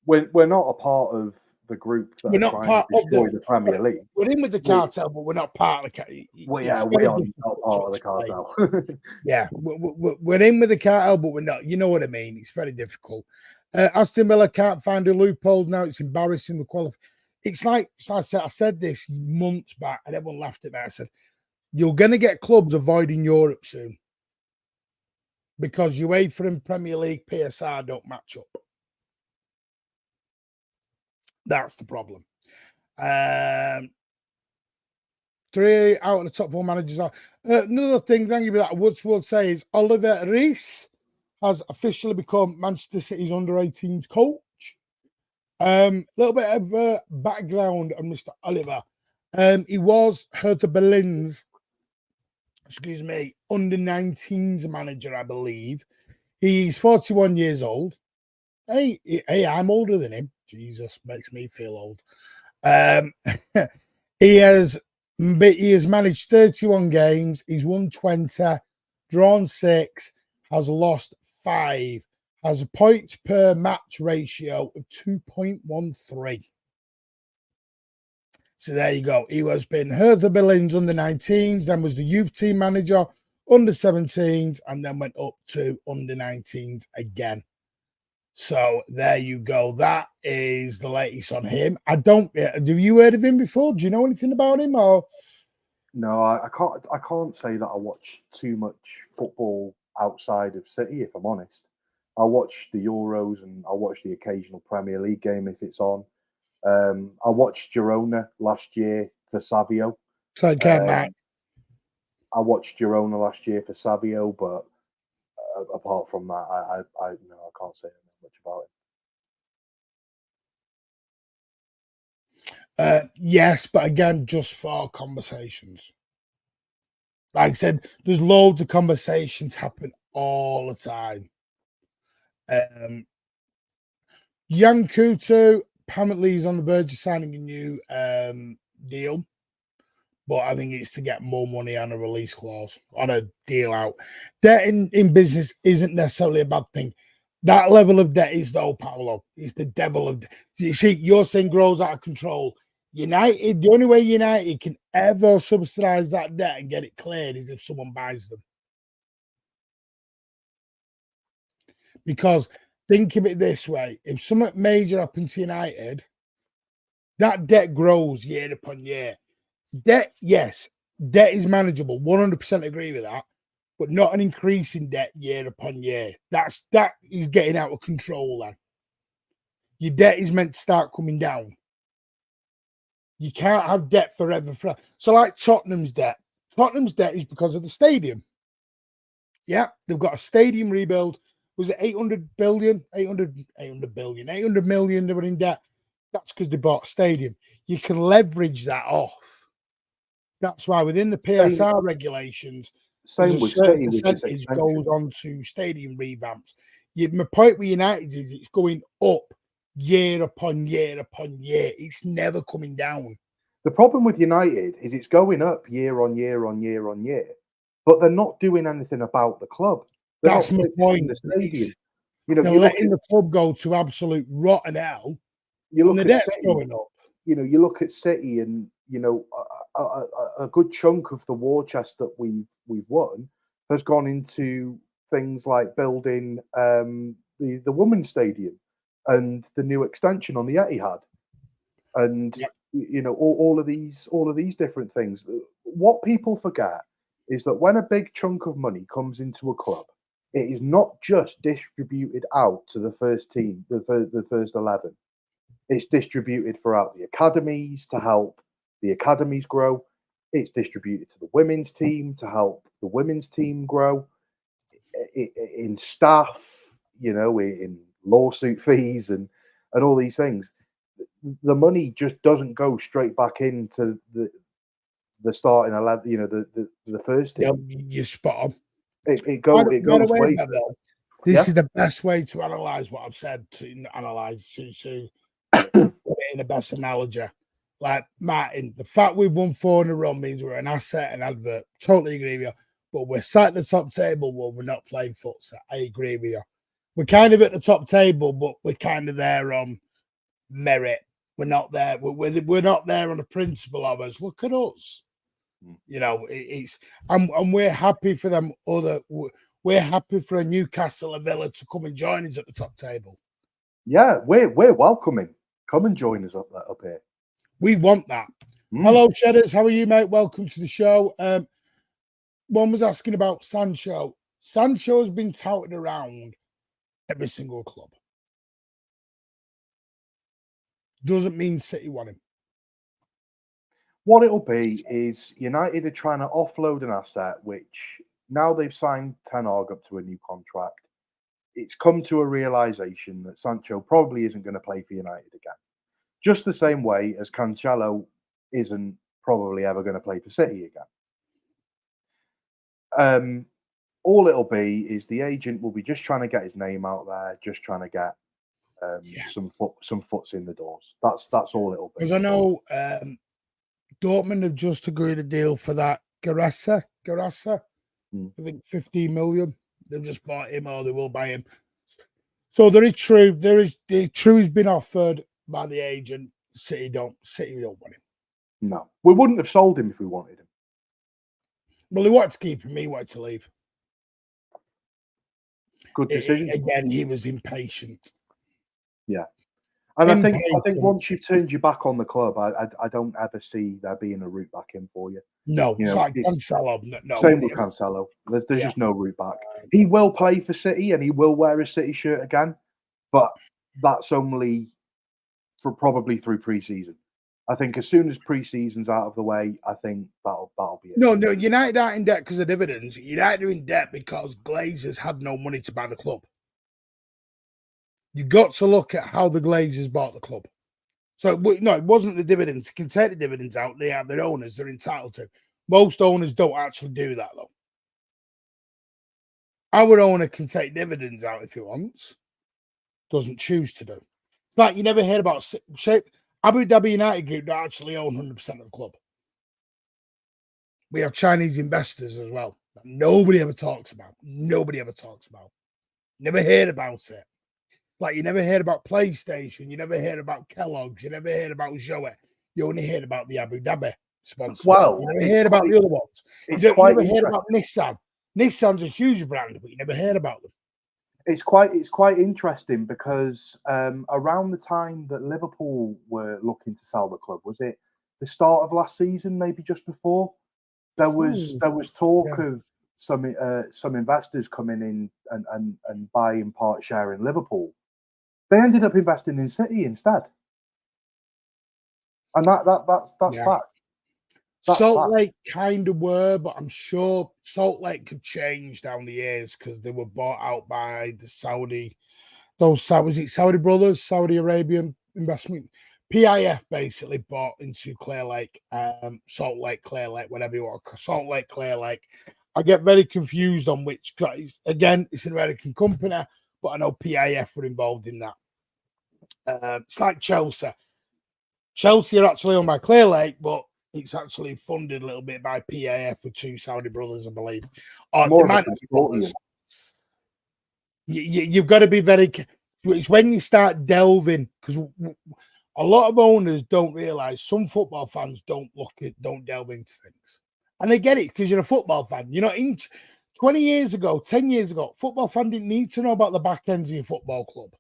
We're not a part of the group that we're not part of the Premier League. We're in with the cartel, but we're not part of the cartel. We are not part of the cartel. Yeah, we're in with the cartel, but we're not. You know what I mean? It's very difficult. Aston Villa can't find a loophole now. It's embarrassing. The qualify. It's like I said this months back, and everyone laughed at me. I said, "You're going to get clubs avoiding Europe soon because UEFA and Premier League PSR don't match up." That's the problem. 3 out of the top 4 managers are. Another thing, thank you for that. Would say is Oliver Rees has officially become Manchester City's under-18s coach. Little bit of background on Mr. Oliver. He was Hertha Berlin's, under-19s manager, I believe. He's 41 years old. Hey, I'm older than him. Jesus, makes me feel old. He has managed 31 games. He's won 20, drawn 6, has lost 5, has a points per match ratio of 2.13. So there you go. He has been Hertha Berlin's under-19s, then was the youth team manager, under-17s, and then went up to under-19s again. So there you go. That is the latest on him. Have you heard of him before? Do you know anything about him? Or no, I can't say that I watch too much football outside of City, if I'm honest. I watch the Euros and I watch the occasional Premier League game if it's on. I watched Girona last year for Savio. So I watched Girona last year for Savio, but apart from that, I can't say much about it. Yes, but again, just for conversations. Like I said, there's loads of conversations happen all the time. Yankuto apparently is on the verge of signing a new deal, but I think it's to get more money on a release clause, on a deal out. Debt in business isn't necessarily a bad thing. That level of debt is, though, Paolo. It's the devil of debt. You see, your thing grows out of control. United, the only way United can ever subsidize that debt and get it cleared is if someone buys them. Because think of it this way, if something major happens to United, that debt grows year upon year. Debt, yes, debt is manageable. 100% agree with that, but not an increase in debt year upon year. That is getting out of control then. Your debt is meant to start coming down. You can't have debt forever. So like Tottenham's debt. Tottenham's debt is because of the stadium. Yeah, they've got a stadium rebuild. Was it 800 million they were in debt? That's because they bought a stadium. You can leverage that off. That's why within the PSR regulations, same there's a with certain City percentage goes on to stadium revamps. My point with United is it's going up year upon year upon year. It's never coming down. The problem with United is it's going up year on year on year on year, but they're not doing anything about the club. They're That's my point. The stadium. You know, they're letting the club go to absolute rotten hell. You look and the at debt's City, going up. You know, you look at City, and you know, a good chunk of the war chest that we've won has gone into things like building the women's stadium and the new extension on the Etihad, and you know, all of these different things. What people forget is that when a big chunk of money comes into a club, it is not just distributed out to the first team, the first 11. It's distributed throughout the academies to help the academies grow. It's distributed to the women's team to help the women's team grow. In staff, you know, in lawsuit fees and all these things. The money just doesn't go straight back into the starting 11. You know, the first team. Yeah, you're spot on. It goes way. This is the best way to analyze what I've said. To analyze to put it in the best analogy. Like Martin, the fact we've won 4 in a row means we're an asset and advert. Totally agree with you. But we're sat at the top table where we're not playing futsal. I agree with you. We're kind of at the top table, but we're kind of there on merit. We're not there. We're not there on a principle of us. Look at us. You know, and we're happy for them. We're happy for a Newcastle, a Villa to come and join us at the top table. Yeah, we're welcoming. Come and join us up here. We want that. Hello, Shedders. How are you, mate? Welcome to the show. One was asking about Sancho. Sancho has been touted around every single club. Doesn't mean City want him. What it'll be is United are trying to offload an asset, which now they've signed Ten Hag up to a new contract. It's come to a realization that Sancho probably isn't going to play for United again. Just the same way as Cancelo isn't probably ever going to play for City again. All it'll be is the agent will be just trying to get his name out there, just trying to get some foots in the doors. That's all it'll be. Because I know Dortmund have just agreed a deal for that Garassa. I think 15 million. They've just bought him, or they will buy him. So there is true. The true has been offered by the agent. City don't want him. No, we wouldn't have sold him if we wanted him. Well, he wanted to keep him. He wanted to leave. Good decision. Again, he was impatient. Yeah, and I think once you've turned your back on the club, I don't ever see there being a route back in for you. No, it's like Cancelo. No, same with Cancelo. There's just no route back. He will play for City and he will wear a City shirt again, but that's only for probably through pre-season. I think as soon as pre-season's out of the way, I think that'll be it. No, United aren't in debt because of dividends. United are in debt because Glazers had no money to buy the club. You got to look at how the Glazers bought the club. So, no, it wasn't the dividends. You can take the dividends out. They have their owners. They're entitled to. Most owners don't actually do that, though. Our owner can take dividends out if he wants. Doesn't choose to do. fact, you never heard about Abu Dhabi United Group that actually own 100% of the club. We have Chinese investors as well that nobody ever talks about. Nobody ever talks about. Never heard about it. Like you never heard about PlayStation. You never heard about Kellogg's. You never heard about Zoe. You only heard about the Abu Dhabi sponsors. Well, you never heard about the other ones. You never heard about Nissan. Nissan's a huge brand, but you never heard about them. It's quite interesting because around the time that Liverpool were looking to sell the club, was it the start of last season, maybe just before? There was talk of some investors coming in and buying part share in Liverpool. They ended up investing in City instead, and that's fact. Salt Lake kind of were, but I'm sure Salt Lake could change down the years because they were bought out by the Saudi brothers, Saudi Arabian investment. PIF basically bought into Clear Lake, Salt Lake, Clear Lake, whatever you want, Salt Lake, Clear Lake. I get very confused on which, again, it's an American company, but I know PIF were involved in that. It's like Chelsea. Chelsea are actually owned by Clear Lake, but it's actually funded a little bit by PIF with two Saudi brothers, I believe. Or they might not be brothers. You've got to be very. It's when you start delving, because a lot of owners don't realize some football fans don't delve into things, and they get it because you're a football fan. You're not in 20 years ago, 10 years ago, football fan didn't need to know about the back ends of your football club.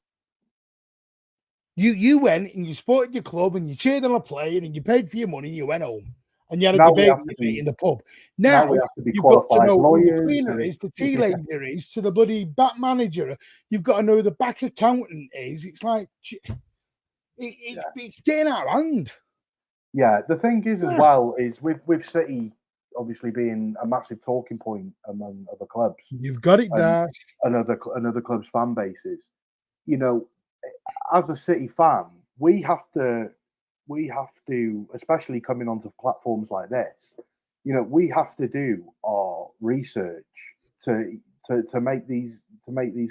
You went and you supported your club and you cheered on a player and you paid for your money and you went home and you had a debate in the pub. Now you've got to know who the cleaner is, the tea lady is, to the bloody back manager. You've got to know who the back accountant is. It's like it's getting out of hand. Yeah, the thing is as well is with City obviously being a massive talking point among other clubs. You've got it there. And other clubs' fan bases. You know, as a City fan, we have to, especially coming onto platforms like this, you know, we have to do our research to make these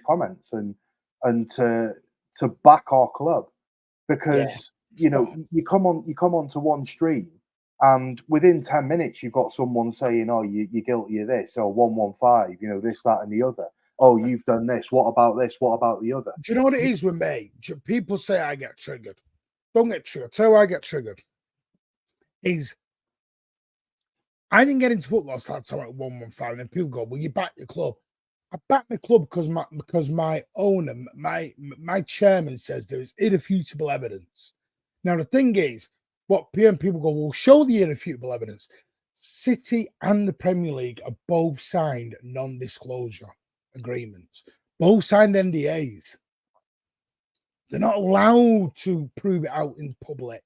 comments and to back our club, because you know you come onto one stream and within 10 minutes you've got someone saying, oh, you're guilty of this, or 115, you know, this, that, and the other. Oh, you've done this. What about this? What about the other? Do you know what it is with me? People say I get triggered. Don't get triggered. Tell you why I get triggered. Is I didn't get into football, I started talking about 115, and people go, well, you back your club. I back my club because my owner, my chairman says there is irrefutable evidence. Now, the thing is, what people go, well, show the irrefutable evidence. City and the Premier League are both signed non-disclosure agreements, both signed NDAs. They're not allowed to prove it out in public.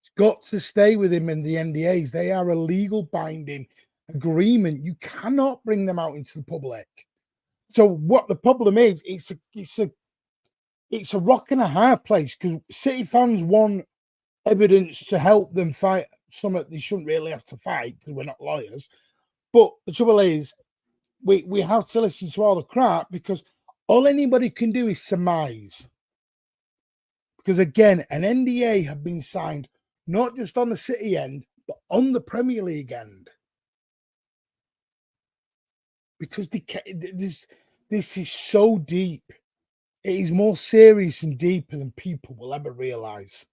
It's got to stay with him in the NDAs. They are a legal binding agreement. You cannot bring them out into the public. So what the problem is, it's a rock and a hard place, because City fans want evidence to help them fight something they shouldn't really have to fight because we're not lawyers. But the trouble is, we have to listen to all the crap, because all anybody can do is surmise. Because again, an NDA have been signed not just on the City end, but on the Premier League end. Because this is so deep. It is more serious and deeper than people will ever realise.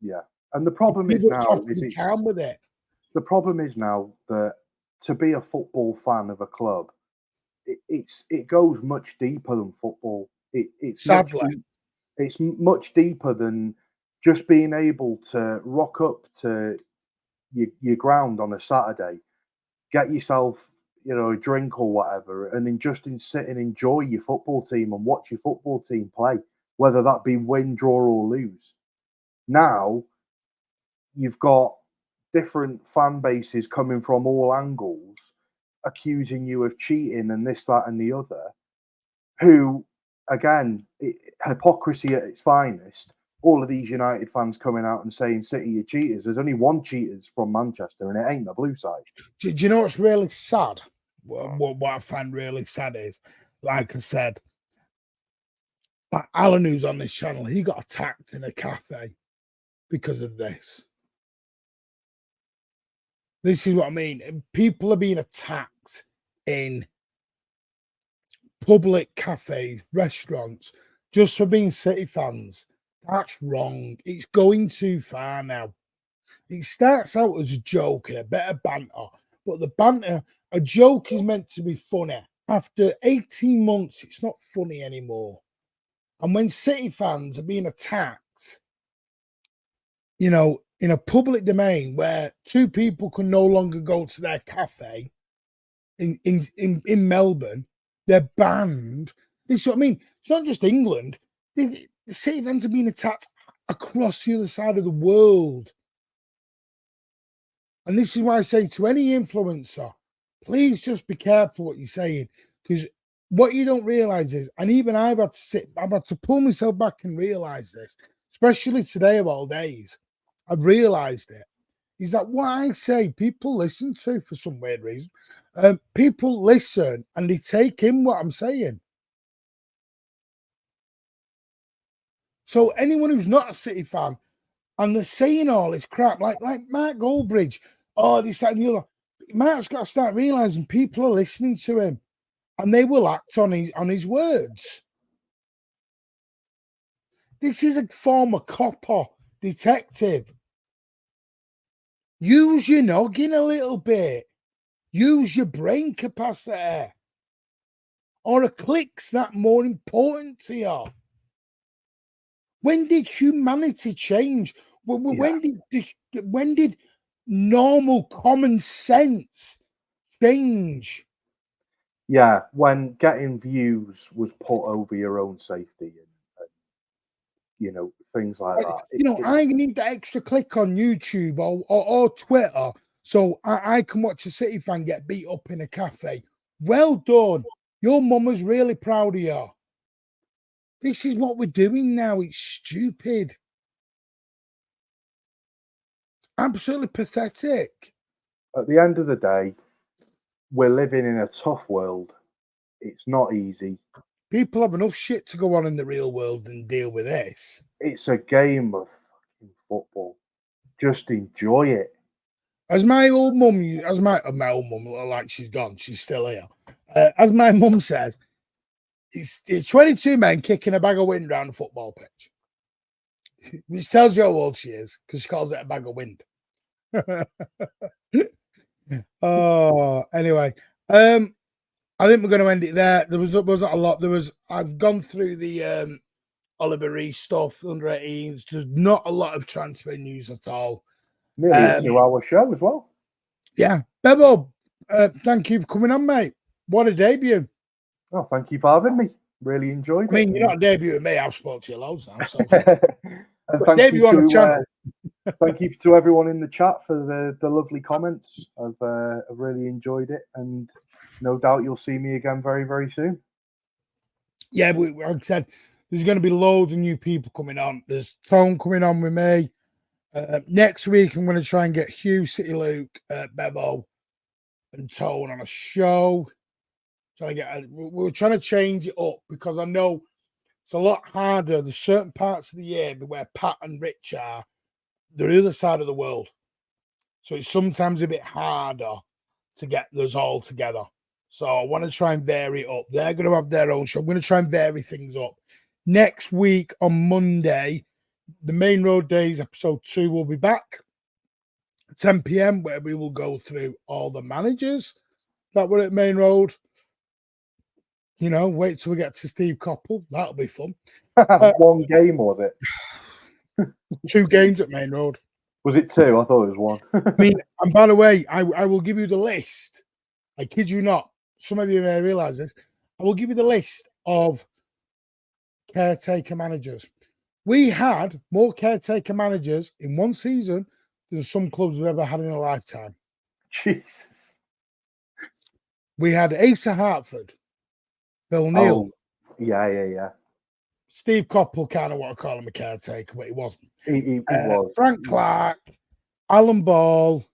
Yeah, and the problem is now the problem is now that to be a football fan of a club, it goes much deeper than football. It's sadly, it's much deeper than just being able to rock up to your ground on a Saturday, get yourself, you know, a drink or whatever, and then just sit and enjoy your football team and watch your football team play, whether that be win, draw, or lose. Now you've got different fan bases coming from all angles, accusing you of cheating and this, that, and the other, who, again, hypocrisy at its finest. All of these United fans coming out and saying City are cheaters. There's only one cheaters from Manchester, and it ain't the blue side. Do you know what's really sad? What I find really sad is, like I said, Like Alan, who's on this channel, he got attacked in a cafe because of this. This is what I mean. People are being attacked in public cafes, restaurants, just for being City fans. That's wrong. It's going too far now. It starts out as a joke and a bit of banter, but the banter, a joke is meant to be funny. After 18 months, it's not funny anymore. And when City fans are being attacked, you know, in a public domain where two people can no longer go to their cafe in Melbourne, they're banned. This is what I mean. It's not just England. The City fans are being attacked across the other side of the world. And this is why I say to any influencer, please just be careful what you're saying, because what you don't realize is, and even I've had to pull myself back and realize this, especially today of all days, I've realized it, is that what I say, people listen to for some weird reason. People listen and they take in what I'm saying. So anyone who's not a City fan and they're saying all this crap, like Mark Goldbridge, oh, this, that, and the other, Mark's got to start realizing people are listening to him and they will act on his words. This is a former cop or detective. Use your noggin a little bit. Use your brain capacity. Or a click's that more important to you? When did humanity change? When did normal common sense change? Yeah, when getting views was put over your own safety and you know, things like that. I need the extra click on YouTube or Twitter so I can watch a City fan get beat up in a cafe. Well done. Your mama's really proud of you. This is what we're doing now. It's stupid. It's absolutely pathetic. At the end of the day, we're living in a tough world. It's not easy. People have enough shit to go on in the real world and deal with this. It's a game of fucking football. Just enjoy it. As my old mum, my old mum, like she's gone, she's still here. As my mum says, it's 22 men kicking a bag of wind around a football pitch, which tells you how old she is because she calls it a bag of wind. Oh, anyway, I think we're going to end it there. There was not a lot. I've gone through the Oliver Rees stuff, under 18s. There's not a lot of transfer news at all. Nearly a 2-hour show as well. Yeah, Bebo, thank you for coming on, mate. What a debut! Oh, thank you for having me. Really enjoyed it. I mean, you're not debuting me. I've spoken to you loads now. So. And thank you on the channel. Thank you to everyone in the chat for the lovely comments. I've really enjoyed it, and no doubt you'll see me again very, very soon. Yeah, like I said, there's going to be loads of new people coming on. There's Tone coming on with me. Next week, I'm going to try and get Hugh, City Luke, Bebo, and Tone on a show. We're trying to change it up because I know it's a lot harder. There's certain parts of the year where Pat and Rich are, they're the other side of the world. So it's sometimes a bit harder to get those all together. So I want to try and vary it up. They're going to have their own show. I'm going to try and vary things up. Next week on Monday, the Main Road Days episode 2 will be back at 10 p.m. where we will go through all the managers that were at Main Road. You know, wait till we get to Steve Coppell. That'll be fun. One game, was it? 2 games at Main Road. Was it 2? I thought it was 1. I mean, and by the way, I will give you the list. I kid you not. Some of you may realize this. I will give you the list of caretaker managers. We had more caretaker managers in one season than some clubs have ever had in a lifetime. Jesus. We had Asa Hartford, Bill Neal. Oh, yeah. Steve Coppell, kind of what I call him a caretaker, but he wasn't. He was. Frank Clark, Alan Ball.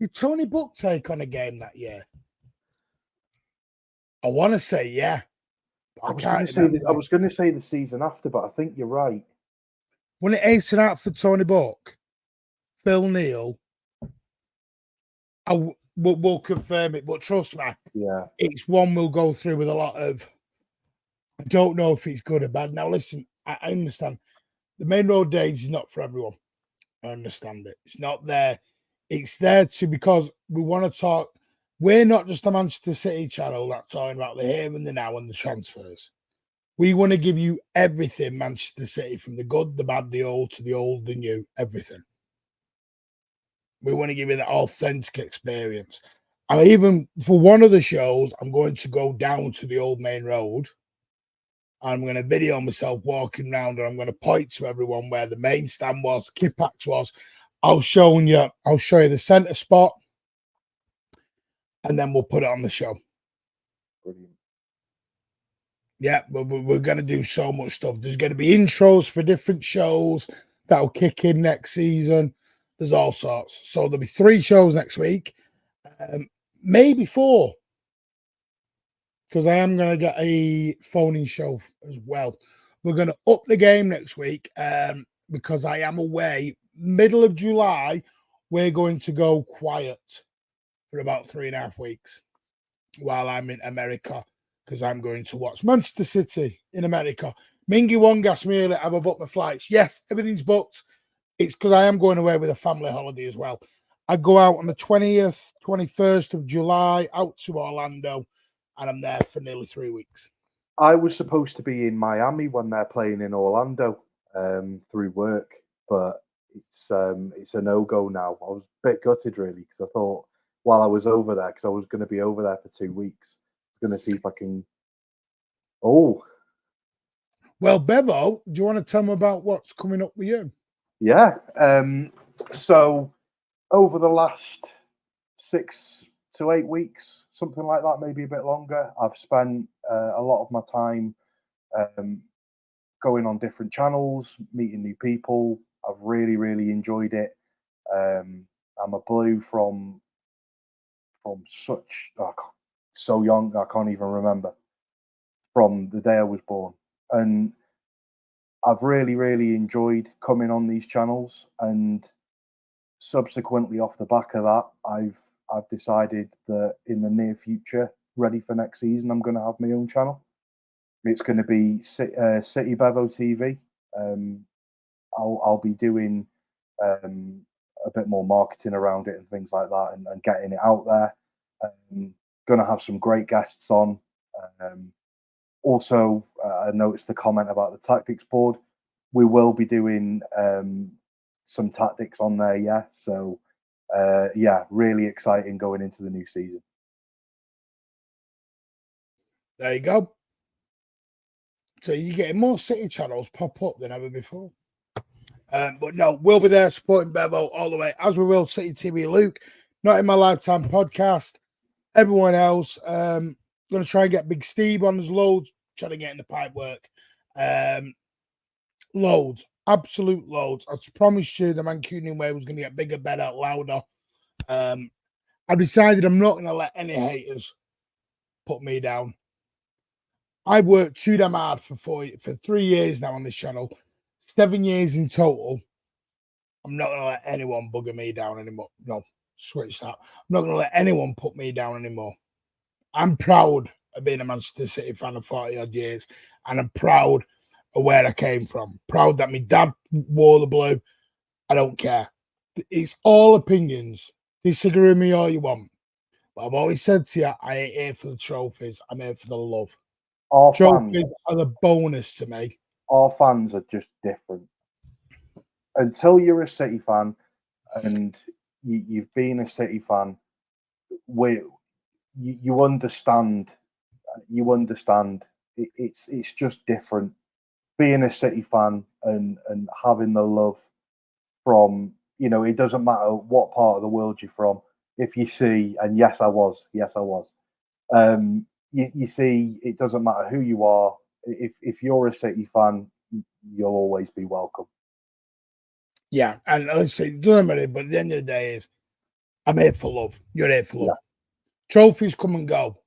Did Tony Buck take on a game that year? I want to say yeah, I can't remember. I was going to say the season after, but I think you're right. When it aced out for Tony Buck, Phil Neal, we'll confirm it, but trust me, Yeah, it's one we'll go through with a lot of. I don't know if it's good or bad. Now, listen, I understand the main road days is not for everyone. I understand it. It's not there. It's there because we want to talk. We're not just a Manchester City channel that's talking about the here and the now and the transfers. We want to give you everything Manchester City, from the good, the bad, the old, to the old, the new, everything. We want to give you that authentic experience. I even, for one of the shows, I'm going to go down to the old main road. I'm going to video myself walking around, and I'm going to point to everyone where the main stand was, Kipax was. I'll show you the centre spot, and then we'll put it on the show. brilliant. Yeah, we're going to do so much stuff. There's going to be intros for different shows that'll kick in next season. There's all sorts. So there'll be 3 shows next week, maybe 4, because I am going to get a phone-in show as well. We're going to up the game next week because I am away. Middle of July, we're going to go quiet for about 3.5 weeks while I'm in America, because I'm going to watch Manchester City in America. Mingy Wong asked me earlier, have I booked my flights? Yes, everything's booked. It's because I am going away with a family holiday as well. I go out on the 20th, 21st of July, out to Orlando, and I'm there for nearly 3 weeks. I was supposed to be in Miami when they're playing in Orlando through work, but it's a no-go now. I was a bit gutted, really, because I thought while I was over there, because I was going to be over there for 2 weeks, I was going to see if I can. Oh, well, Bevo, do you want to tell me about what's coming up with you? yeah. So over the last 6 to 8 weeks, something like that, maybe a bit longer, I've spent a lot of my time going on different channels, meeting new people. I've really, really enjoyed it. I'm a blue from so young, I can't even remember, from the day I was born. And I've really, really enjoyed coming on these channels. And subsequently, off the back of that, I've decided that in the near future, ready for next season, I'm going to have my own channel. It's going to be City Bevo TV. I'll be doing a bit more marketing around it and things like that, and getting it out there. Going to have some great guests on. Also, I noticed the comment about the tactics board. We will be doing some tactics on there, yeah. So, yeah, really exciting going into the new season. There you go. So you're getting more City channels pop up than ever before. But no, we'll be there supporting Bevo all the way, as we will City TV Luke. Not in My Lifetime podcast. Everyone else, going to try and get Big Steve on. There's loads trying to get in the pipe work. Loads, absolute loads. I promised you the Mancunian way was going to get bigger, better, louder. I decided I'm not going to let any haters put me down. I've worked too damn hard for 3 years now on this channel, 7 years in total. I'm not going to let anyone bugger me down anymore. No, switch that. I'm not going to let anyone put me down anymore. I'm proud of being a Manchester City fan of 40 odd years, and I'm proud of where I came from. Proud that my dad wore the blue. I don't care. It's all opinions. Disagree with me all you want. But I've always said to you, I ain't here for the trophies. I'm here for the love. Trophies are the bonus to me. Our fans are just different. Until you're a City fan and you've been a City fan, you understand. You understand. It's just different. Being a City fan and having the love from, it doesn't matter what part of the world you're from. If you see, and yes, I was. You see, it doesn't matter who you are. If you're a City fan, you'll always be welcome. Yeah, and let's say it doesn't matter, but at the end of the day is I'm here for love. You're here for love. Yeah. Trophies come and go.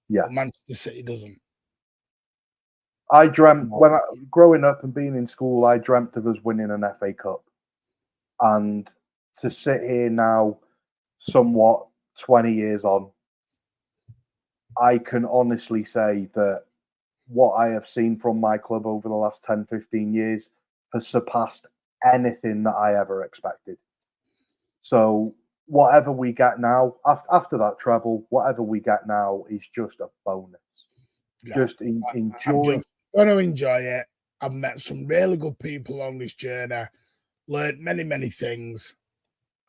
Yeah. But Manchester City doesn't. I dreamt growing up and being in school, I dreamt of us winning an FA Cup. And to sit here now, somewhat 20 years on, I can honestly say that what I have seen from my club over the last 10, 15 years has surpassed anything that I ever expected. So whatever we get now, after that treble, whatever we get now is just a bonus. Yeah. Just enjoy. I'm going to enjoy it. I've met some really good people on this journey, learned many, many things,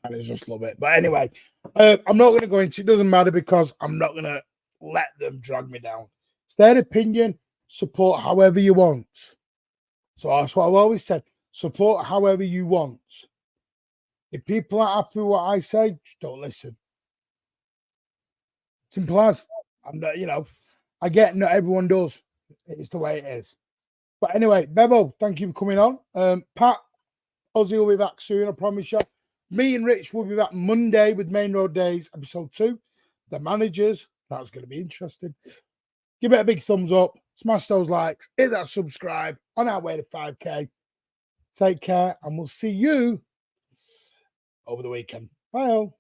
and I just love it. But anyway, I'm not going to go into it. Doesn't matter because I'm not going to let them drag me down. It's their opinion. Support however you want. So that's what I've always said. Support however you want. If people aren't happy with what I say, just don't listen. Simple as. I'm not, I get not everyone does. It's the way it is. But anyway, Bevo, thank you for coming on. Pat, Ozzy will be back soon, I promise you. Me and Rich will be back Monday with Main Road Days, episode 2. The managers, that's going to be interesting. Give it a big thumbs up. Smash those likes. Hit that subscribe. On our way to 5K. Take care, and we'll see you over the weekend. Bye all.